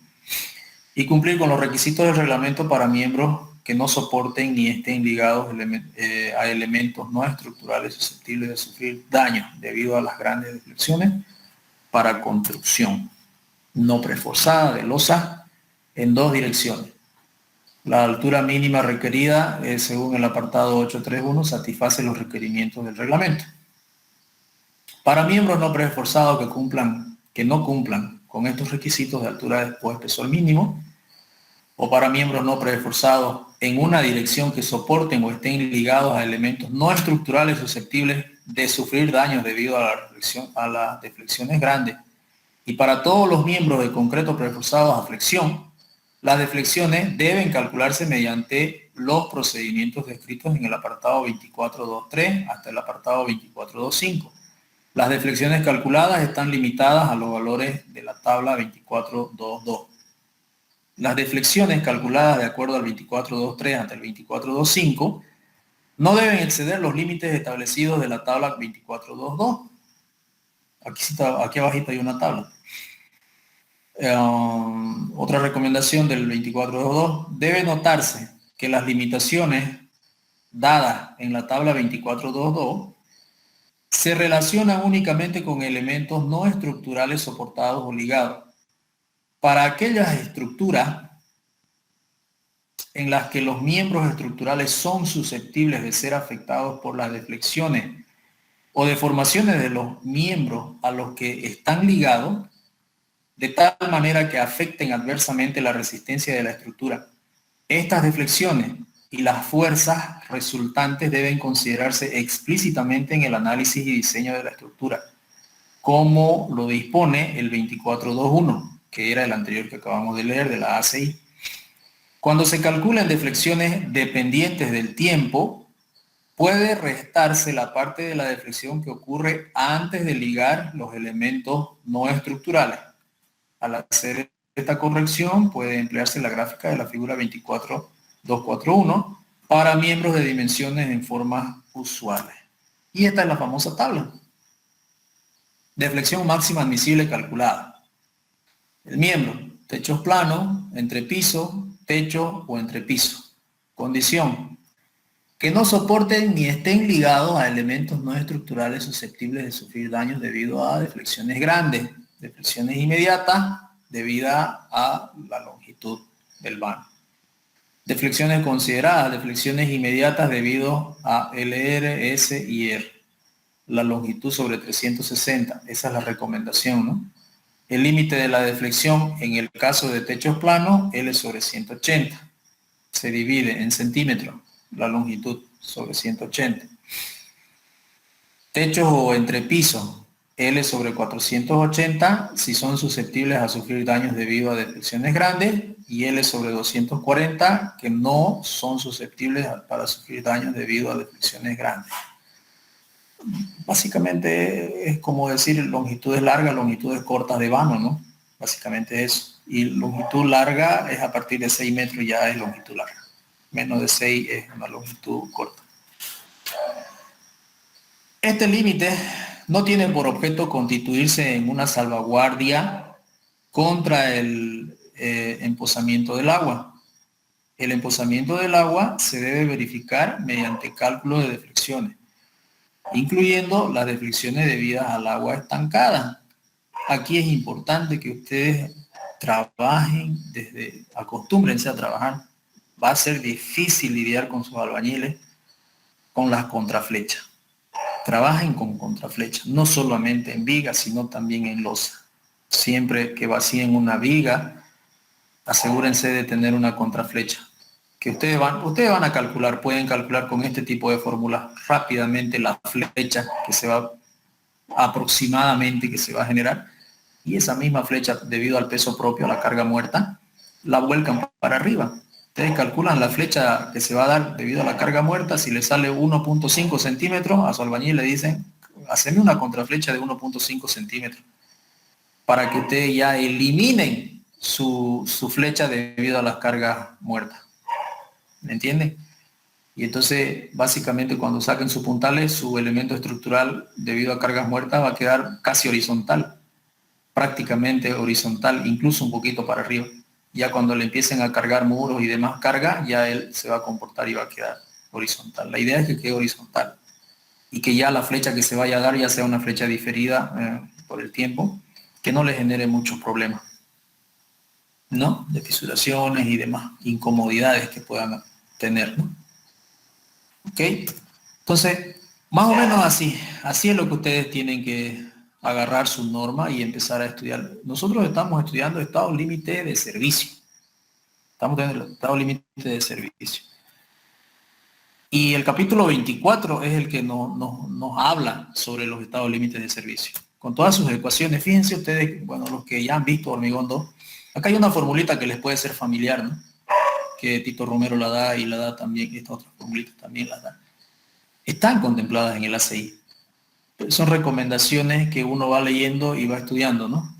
Y cumplir con los requisitos del reglamento para miembros que no soporten ni estén ligados a elementos no estructurales susceptibles de sufrir daño debido a las grandes deflexiones para construcción no preforzada de losa en dos direcciones. La altura mínima requerida, según el apartado 831, satisface los requerimientos del reglamento. Para miembros no preesforzados que no cumplan con estos requisitos de altura o espesor mínimo, o para miembros no preesforzados en una dirección que soporten o estén ligados a elementos no estructurales susceptibles de sufrir daños debido a las deflexiones grandes, y para todos los miembros de concreto preesforzados a flexión, las deflexiones deben calcularse mediante los procedimientos descritos en el apartado 24.2.3 hasta el apartado 24.2.5. Las deflexiones calculadas están limitadas a los valores de la tabla 24.2.2. Las deflexiones calculadas de acuerdo al 24.2.3 hasta el 24.2.5 no deben exceder los límites establecidos de la tabla 24.2.2. Aquí abajito hay una tabla. Otra recomendación del 24.2.2, debe notarse que las limitaciones dadas en la tabla 24.2.2 se relacionan únicamente con elementos no estructurales soportados o ligados. Para aquellas estructuras en las que los miembros estructurales son susceptibles de ser afectados por las deflexiones o deformaciones de los miembros a los que están ligados, de tal manera que afecten adversamente la resistencia de la estructura. Estas deflexiones y las fuerzas resultantes deben considerarse explícitamente en el análisis y diseño de la estructura, como lo dispone el 24.2.1, que era el anterior que acabamos de leer de la ACI. Cuando se calculan deflexiones dependientes del tiempo, puede restarse la parte de la deflexión que ocurre antes de ligar los elementos no estructurales. Al hacer esta corrección puede emplearse la gráfica de la figura 24.241 para miembros de dimensiones en formas usuales. Y esta es la famosa tabla. Deflexión máxima admisible calculada. El miembro, techos planos, entrepiso, techo o entrepiso. Condición, que no soporten ni estén ligados a elementos no estructurales susceptibles de sufrir daños debido a deflexiones grandes, deflexiones inmediatas debido a la longitud del vano. Deflexiones consideradas, deflexiones inmediatas debido a LR, S y R. La longitud sobre 360, esa es la recomendación, ¿no? El límite de la deflexión en el caso de techos planos, L sobre 180. Se divide en centímetros. la longitud sobre 180. Techo o entrepiso, L sobre 480 si son susceptibles a sufrir daños debido a deflecciones grandes, y L sobre 240 que no son susceptibles para sufrir daños debido a deflecciones grandes. Básicamente es como decir longitudes largas, longitudes cortas de vano, ¿no? Básicamente eso. Y longitud larga es a partir de 6 metros, ya es longitud larga. Menos de 6 es una longitud corta. Este límite no tiene por objeto constituirse en una salvaguardia contra el empozamiento del agua. El empozamiento del agua se debe verificar mediante cálculo de deflecciones, incluyendo las deflecciones debidas al agua estancada. Aquí es importante que ustedes trabajen acostúmbrense a trabajar. Va a ser difícil lidiar con sus albañiles con las contraflechas. Trabajen con contraflechas, no solamente en viga, sino también en losa. Siempre que vacíen una viga, asegúrense de tener una contraflecha. Que ustedes van a calcular, pueden calcular con este tipo de fórmulas rápidamente la flecha que se va aproximadamente que se va a generar, y esa misma flecha, debido al peso propio, a la carga muerta, la vuelcan para arriba. Ustedes calculan la flecha que se va a dar debido a la carga muerta. Si le sale 1.5 centímetros, a su albañil le dicen, haceme una contraflecha de 1.5 centímetros, para que ustedes ya eliminen su flecha debido a las cargas muertas. ¿Me entienden? Y entonces, básicamente, cuando saquen sus puntales, su elemento estructural, debido a cargas muertas, va a quedar casi horizontal, prácticamente horizontal, incluso un poquito para arriba. Ya cuando le empiecen a cargar muros y demás carga, ya él se va a comportar y va a quedar horizontal. La idea es que quede horizontal y que ya la flecha que se vaya a dar ya sea una flecha diferida por el tiempo, que no le genere muchos problemas, ¿no? De fisuraciones y demás incomodidades que puedan tener, ¿no? ¿Ok? Entonces, más o menos así es lo que ustedes tienen que agarrar su norma y empezar a estudiar. Nosotros estamos estudiando estado límite de servicio. Estamos en el estado límite de servicio. Y el capítulo 24 es el que nos habla sobre los estados límites de servicio. Con todas sus ecuaciones, fíjense ustedes, bueno, los que ya han visto Hormigón 2, acá hay una formulita que les puede ser familiar, ¿no? Que Tito Romero la da y la da también, esta otra formulita también la da. Están contempladas en el ACI. Son recomendaciones que uno va leyendo y va estudiando, ¿no?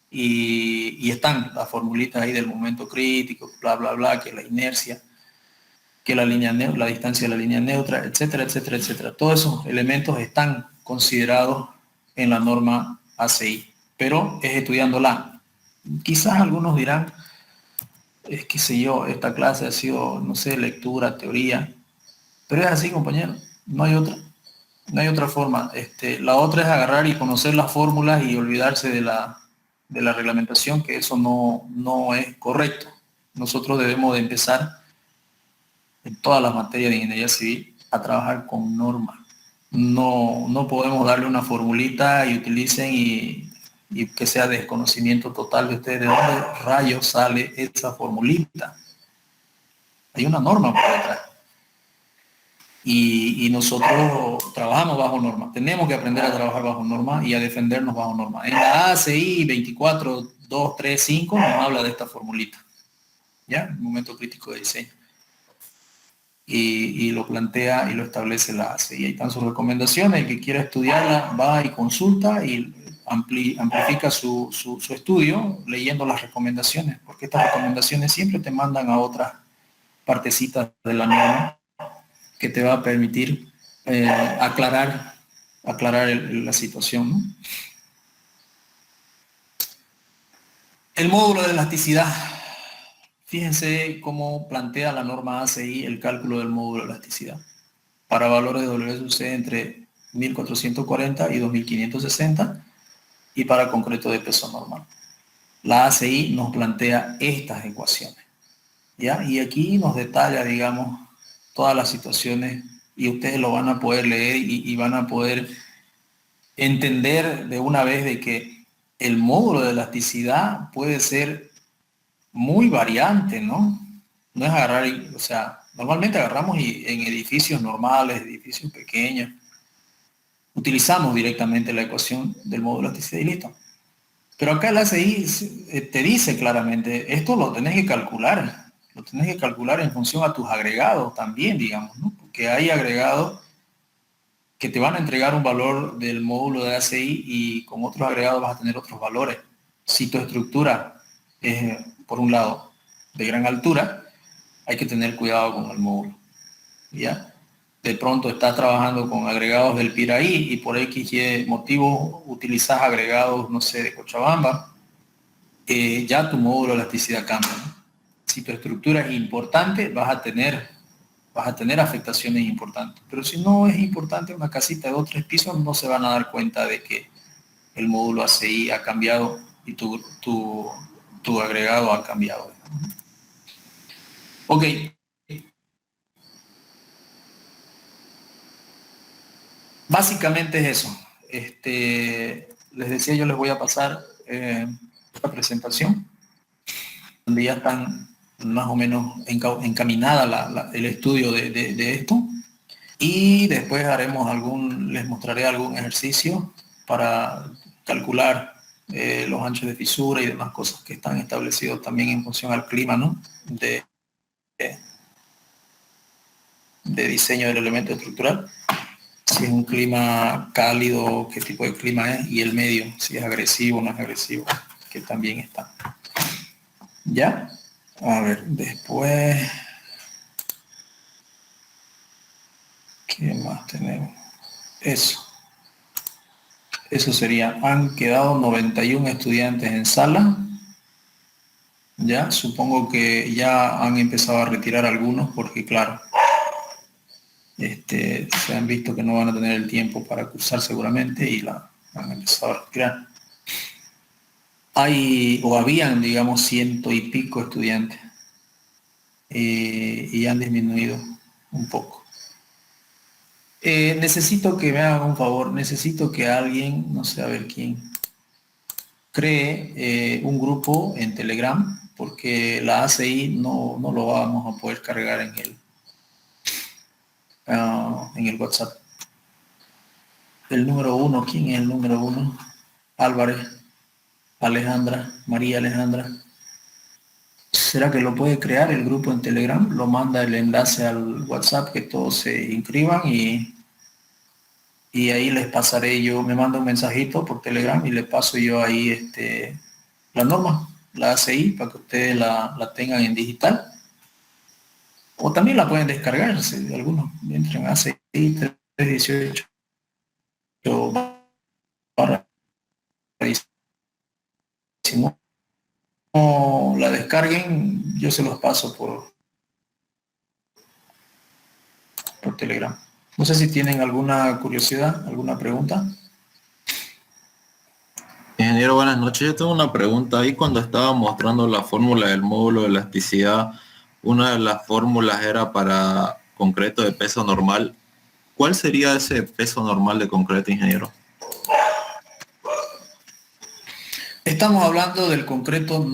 Y están las formulitas ahí del momento crítico, bla, bla, bla, que la inercia, que la distancia de la línea neutra, etcétera, etcétera, etcétera. Todos esos elementos están considerados en la norma ACI, pero es estudiándola. Quizás algunos dirán, es que sé yo, esta clase ha sido, no sé, lectura, teoría, pero es así, compañero, no hay otra. No hay otra forma. La otra es agarrar y conocer las fórmulas y olvidarse de la reglamentación, que eso no es correcto. Nosotros debemos de empezar en todas las materias de ingeniería civil a trabajar con normas. No podemos darle una formulita y utilicen y que sea desconocimiento total de ustedes. ¿De dónde rayos sale esa formulita? Hay una norma por detrás. Y nosotros trabajamos bajo norma. Tenemos que aprender a trabajar bajo norma y a defendernos bajo norma. En la ACI 24235 nos habla de esta formulita, ¿ya? El momento crítico de diseño. Y lo plantea y lo establece la ACI. Ahí están sus recomendaciones. El que quiera estudiarla va y consulta y amplifica su estudio leyendo las recomendaciones, porque estas recomendaciones siempre te mandan a otras partecitas de la norma que te va a permitir aclarar la situación, ¿no? El módulo de elasticidad. Fíjense cómo plantea la norma ACI el cálculo del módulo de elasticidad para valores de WC entre 1440 y 2560 y para concreto de peso normal. La ACI nos plantea estas ecuaciones, ¿ya? Y aquí nos detalla, digamos, todas las situaciones y ustedes lo van a poder leer y van a poder entender de una vez de que el módulo de elasticidad puede ser muy variante, ¿no? No es agarrar, o sea, Normalmente agarramos y en edificios normales, edificios pequeños, utilizamos directamente la ecuación del módulo de elasticidad y listo. Pero acá el ACI te dice claramente, esto lo tenés que calcular en función a tus agregados también, digamos, ¿no? Porque hay agregados que te van a entregar un valor del módulo de ACI y con otros agregados vas a tener otros valores. Si tu estructura es, por un lado, de gran altura, hay que tener cuidado con el módulo, ¿ya? De pronto estás trabajando con agregados del Piraí y por X y motivo utilizas agregados, no sé, de Cochabamba, ya tu módulo de elasticidad cambia, ¿no? Si tu estructura es importante, vas a tener afectaciones importantes. Pero si no es importante, una casita de 2 o 3 pisos, no se van a dar cuenta de que el módulo ACI ha cambiado y tu agregado ha cambiado. Ok. Básicamente es eso. Les decía, yo les voy a pasar esta presentación, donde ya están más o menos encaminada el estudio de esto. Y después les mostraré algún ejercicio para calcular los anchos de fisura y demás cosas que están establecidos también en función al clima, ¿no? De diseño del elemento estructural. Si es un clima cálido, qué tipo de clima es, y el medio, si es agresivo o no es agresivo, que también está. ¿Ya? A ver, después... ¿Qué más tenemos? Eso sería, han quedado 91 estudiantes en sala. Ya, supongo que ya han empezado a retirar algunos porque, claro, se han visto que no van a tener el tiempo para cursar seguramente y han empezado a retirar. Habían, digamos, 100 y pico estudiantes y han disminuido un poco. Necesito que me hagan un favor, necesito que alguien, no sé a ver quién, cree un grupo en Telegram, porque la ACI no lo vamos a poder cargar en el WhatsApp. El número 1, ¿quién es el número 1? Álvarez, Alejandra, María Alejandra. ¿Será que lo puede crear el grupo en Telegram? Lo manda el enlace al WhatsApp, que todos se inscriban y ahí les pasaré yo, me manda un mensajito por Telegram y le paso yo ahí la norma, la ACI, para que ustedes la tengan en digital. O también la pueden descargar, si algunos entran a ACI 318 para si no la descarguen, yo se los paso por Telegram. No sé si tienen alguna curiosidad, alguna pregunta. Ingeniero, buenas noches. Yo tengo una pregunta. Ahí cuando estaba mostrando la fórmula del módulo de elasticidad, una de las fórmulas era para concreto de peso normal. ¿Cuál sería ese peso normal de concreto, ingeniero? Estamos hablando del concreto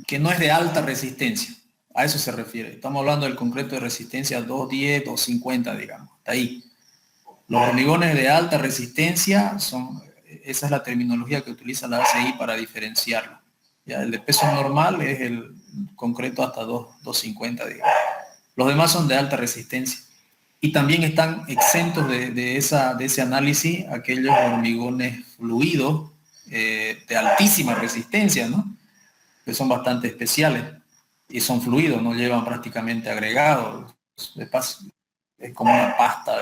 que no es de alta resistencia. A eso se refiere. Estamos hablando del concreto de resistencia 210, 250, digamos. Hasta ahí. Los hormigones de alta resistencia esa es la terminología que utiliza la ACI para diferenciarlo. Ya, el de peso normal es el concreto hasta 250, digamos. Los demás son de alta resistencia. Y también están exentos de ese análisis aquellos hormigones fluidos de altísima resistencia, ¿no? Que son bastante especiales y son fluidos, no llevan prácticamente agregados. De paso, es como una pasta,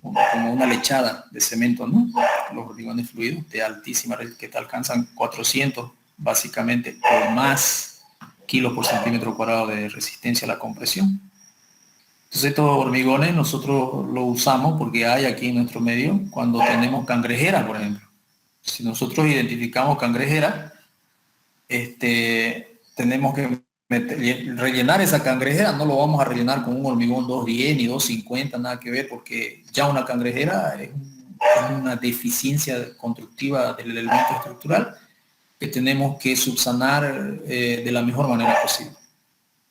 como una lechada de cemento, ¿no? Los hormigones fluidos de altísima resistencia, que te alcanzan 400 básicamente o más kilos por centímetro cuadrado de resistencia a la compresión. Entonces estos hormigones nosotros los usamos porque hay aquí en nuestro medio cuando tenemos cangrejeras, por ejemplo. Si nosotros identificamos cangrejeras, tenemos que rellenar esa cangrejera. No lo vamos a rellenar con un hormigón 210 ni 250, nada que ver, porque ya una cangrejera es una deficiencia constructiva del elemento estructural que tenemos que subsanar de la mejor manera posible.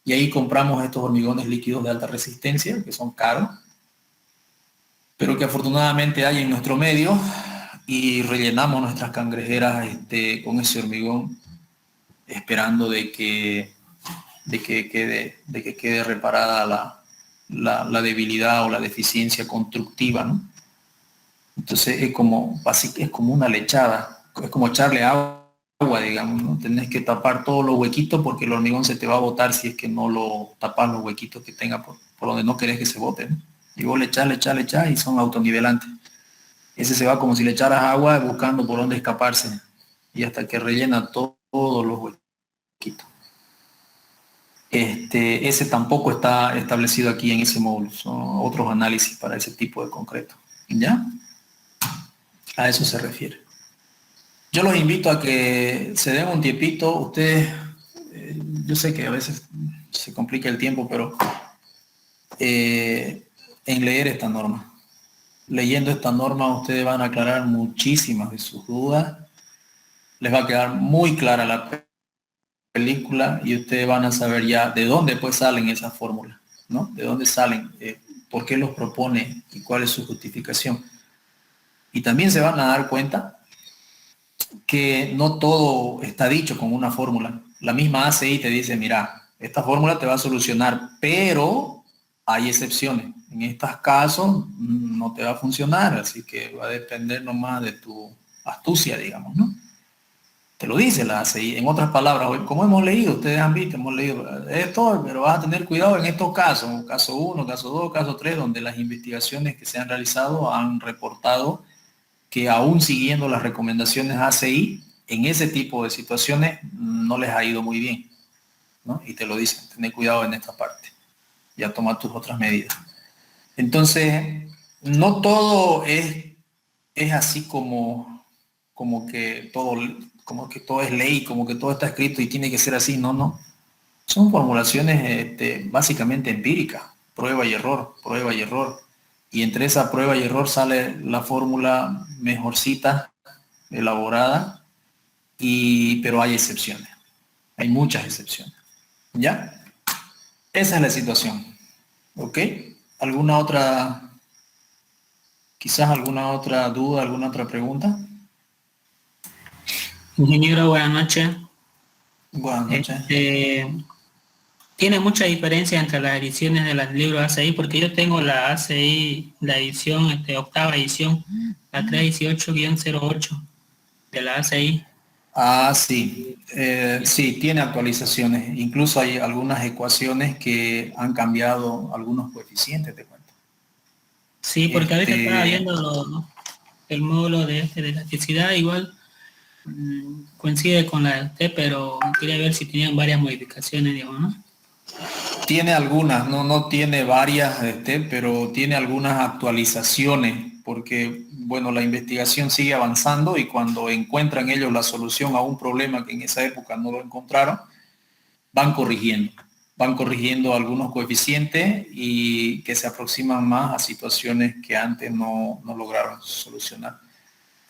y ahí compramos estos hormigones líquidos de alta resistencia, que son caros, pero que afortunadamente hay en nuestro medio, y rellenamos nuestras cangrejeras con ese hormigón, esperando de que quede reparada la debilidad o la deficiencia constructiva, ¿no? Entonces es como una lechada, es como echarle agua, digamos, ¿no? Tenés que tapar todos los huequitos porque el hormigón se te va a botar si es que no lo tapas los huequitos que tenga por donde no querés que se bote, ¿no? Y vos le echás y son autonivelantes. Ese se va como si le echaras agua buscando por dónde escaparse y hasta que rellena todos los huequitos. Ese tampoco está establecido aquí en ese módulo, son otros análisis para ese tipo de concreto. ¿Ya? A eso se refiere. Yo los invito a que se den un tiempito. Ustedes, yo sé que a veces se complica el tiempo, pero en leer esta norma. Leyendo esta norma ustedes van a aclarar muchísimas de sus dudas. Les va a quedar muy clara la película y ustedes van a saber ya de dónde pues salen esas fórmulas, ¿no? De dónde salen, por qué los propone y cuál es su justificación. Y también se van a dar cuenta que no todo está dicho con una fórmula. La misma ACI te dice, mira, esta fórmula te va a solucionar, pero hay excepciones. En estos casos no te va a funcionar, así que va a depender nomás de tu astucia, digamos, ¿no? Te lo dice la ACI. En otras palabras, como hemos leído, ustedes han visto, hemos leído esto, pero vas a tener cuidado en estos casos, caso 1, caso 2, caso 3, donde las investigaciones que se han realizado han reportado que aún siguiendo las recomendaciones ACI, en ese tipo de situaciones no les ha ido muy bien, ¿no? Y te lo dicen, tener cuidado en esta parte, ya toma tus otras medidas. Entonces, no todo es así como que todo es ley, como que todo está escrito y tiene que ser así, no. Son formulaciones básicamente empíricas, prueba y error, prueba y error. Y entre esa prueba y error sale la fórmula mejorcita, elaborada, pero hay excepciones. Hay muchas excepciones. ¿Ya? Esa es la situación. ¿Ok? Quizás alguna otra duda, alguna otra pregunta? Ingeniero, buenas noches. Buenas noches. ¿Tiene mucha diferencia entre las ediciones de los libros ACI? Porque yo tengo la ACI, la edición, octava edición, la 318-08 de la ACI. Ah, sí. Sí, tiene actualizaciones. Incluso hay algunas ecuaciones que han cambiado algunos coeficientes, te cuento. Sí, porque ahorita estaba viendo el módulo de elasticidad, igual coincide con la de usted, pero quería ver si tenían varias modificaciones, digamos, ¿no? Tiene algunas, no tiene varias, pero tiene algunas actualizaciones, porque, bueno, la investigación sigue avanzando y cuando encuentran ellos la solución a un problema que en esa época no lo encontraron, van corrigiendo algunos coeficientes y que se aproximan más a situaciones que antes no lograron solucionar.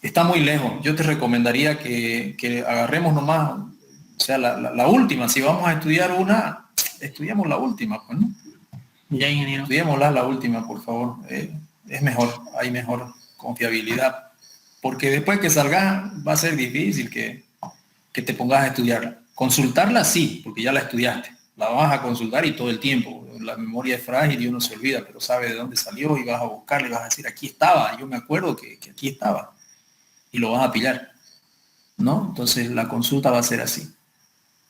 Está muy lejos. Yo te recomendaría que agarremos nomás, o sea, la última. Si vamos a estudiar una, estudiamos la última, pues, ¿no? Ya, ingeniero. Estudiémosla la última, por favor. Es mejor, hay mejor confiabilidad. Porque después que salga va a ser difícil que te pongas a estudiarla. Consultarla sí, porque ya la estudiaste. La vas a consultar y todo el tiempo. La memoria es frágil y uno se olvida, pero sabe de dónde salió y vas a buscarle y vas a decir, aquí estaba, yo me acuerdo que aquí estaba. Y lo vas a pillar, ¿no? Entonces la consulta va a ser así.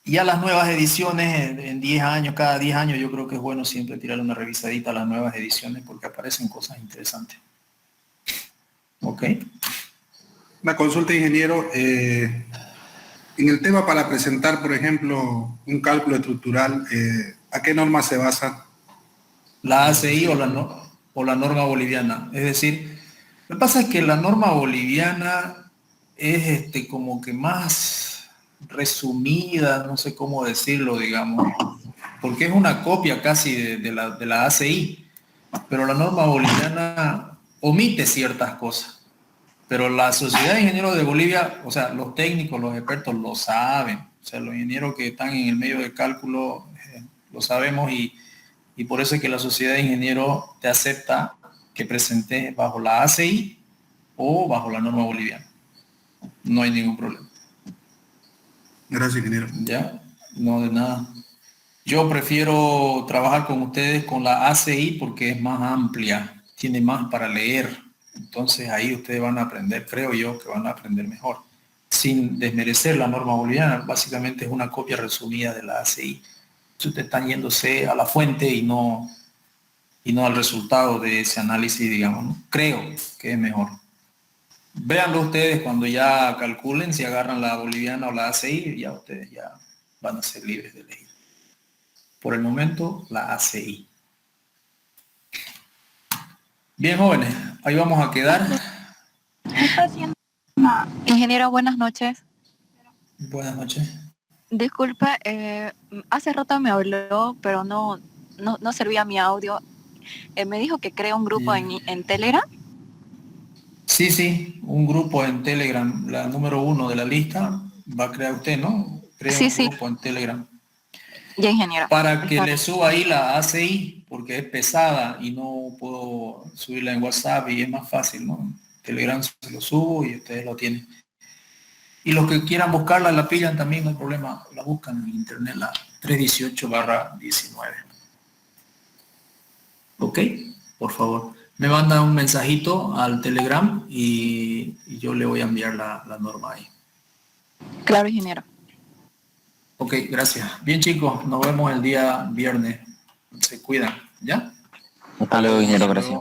Y a las nuevas ediciones, en 10 años, cada 10 años, yo creo que es bueno siempre tirar una revisadita a las nuevas ediciones porque aparecen cosas interesantes. ¿Ok? Una consulta, ingeniero. En el tema para presentar, por ejemplo, un cálculo estructural, ¿a qué norma se basa? La ACI o la norma boliviana. Es decir, lo que pasa es que la norma boliviana es como que más resumida, no sé cómo decirlo, digamos, porque es una copia casi de la ACI, pero la norma boliviana omite ciertas cosas. Pero la Sociedad de Ingenieros de Bolivia, o sea, los técnicos, los expertos lo saben. O sea, los ingenieros que están en el medio de cálculo lo sabemos y por eso es que la sociedad de ingenieros te acepta que presentes bajo la ACI o bajo la norma boliviana. No hay ningún problema. Gracias, ingeniero. Ya, no de nada. Yo prefiero trabajar con ustedes con la ACI porque es más amplia, tiene más para leer. Entonces ahí ustedes van a aprender, creo yo, que van a aprender mejor. Sin desmerecer la norma boliviana, básicamente es una copia resumida de la ACI. Ustedes están yéndose a la fuente y no al resultado de ese análisis, digamos, ¿no? Creo que es mejor. Véanlo ustedes cuando ya calculen si agarran la boliviana o la ACI, ya ustedes ya van a ser libres de elegir. Por el momento, la ACI. Bien, jóvenes, ahí vamos a quedar. Ingeniero, buenas noches. Buenas noches. Disculpa, hace rato me habló, pero no servía mi audio. Me dijo que crea un grupo en Telegram. Sí, un grupo en Telegram, la número 1 de la lista, va a crear usted, ¿no? Crea un grupo en Telegram. Ya, ingeniero. Para que le suba ahí la ACI, porque es pesada y no puedo subirla en WhatsApp y es más fácil, ¿no? Telegram se lo subo y ustedes lo tienen. Y los que quieran buscarla, la pillan también, no hay problema, la buscan en internet, la 318/19. ¿Ok? Por favor. Me manda un mensajito al Telegram y yo le voy a enviar la norma ahí. Claro, ingeniero. Ok, gracias. Bien, chicos, nos vemos el día viernes. Se cuidan, ¿ya? Hasta luego, ingeniero, gracias.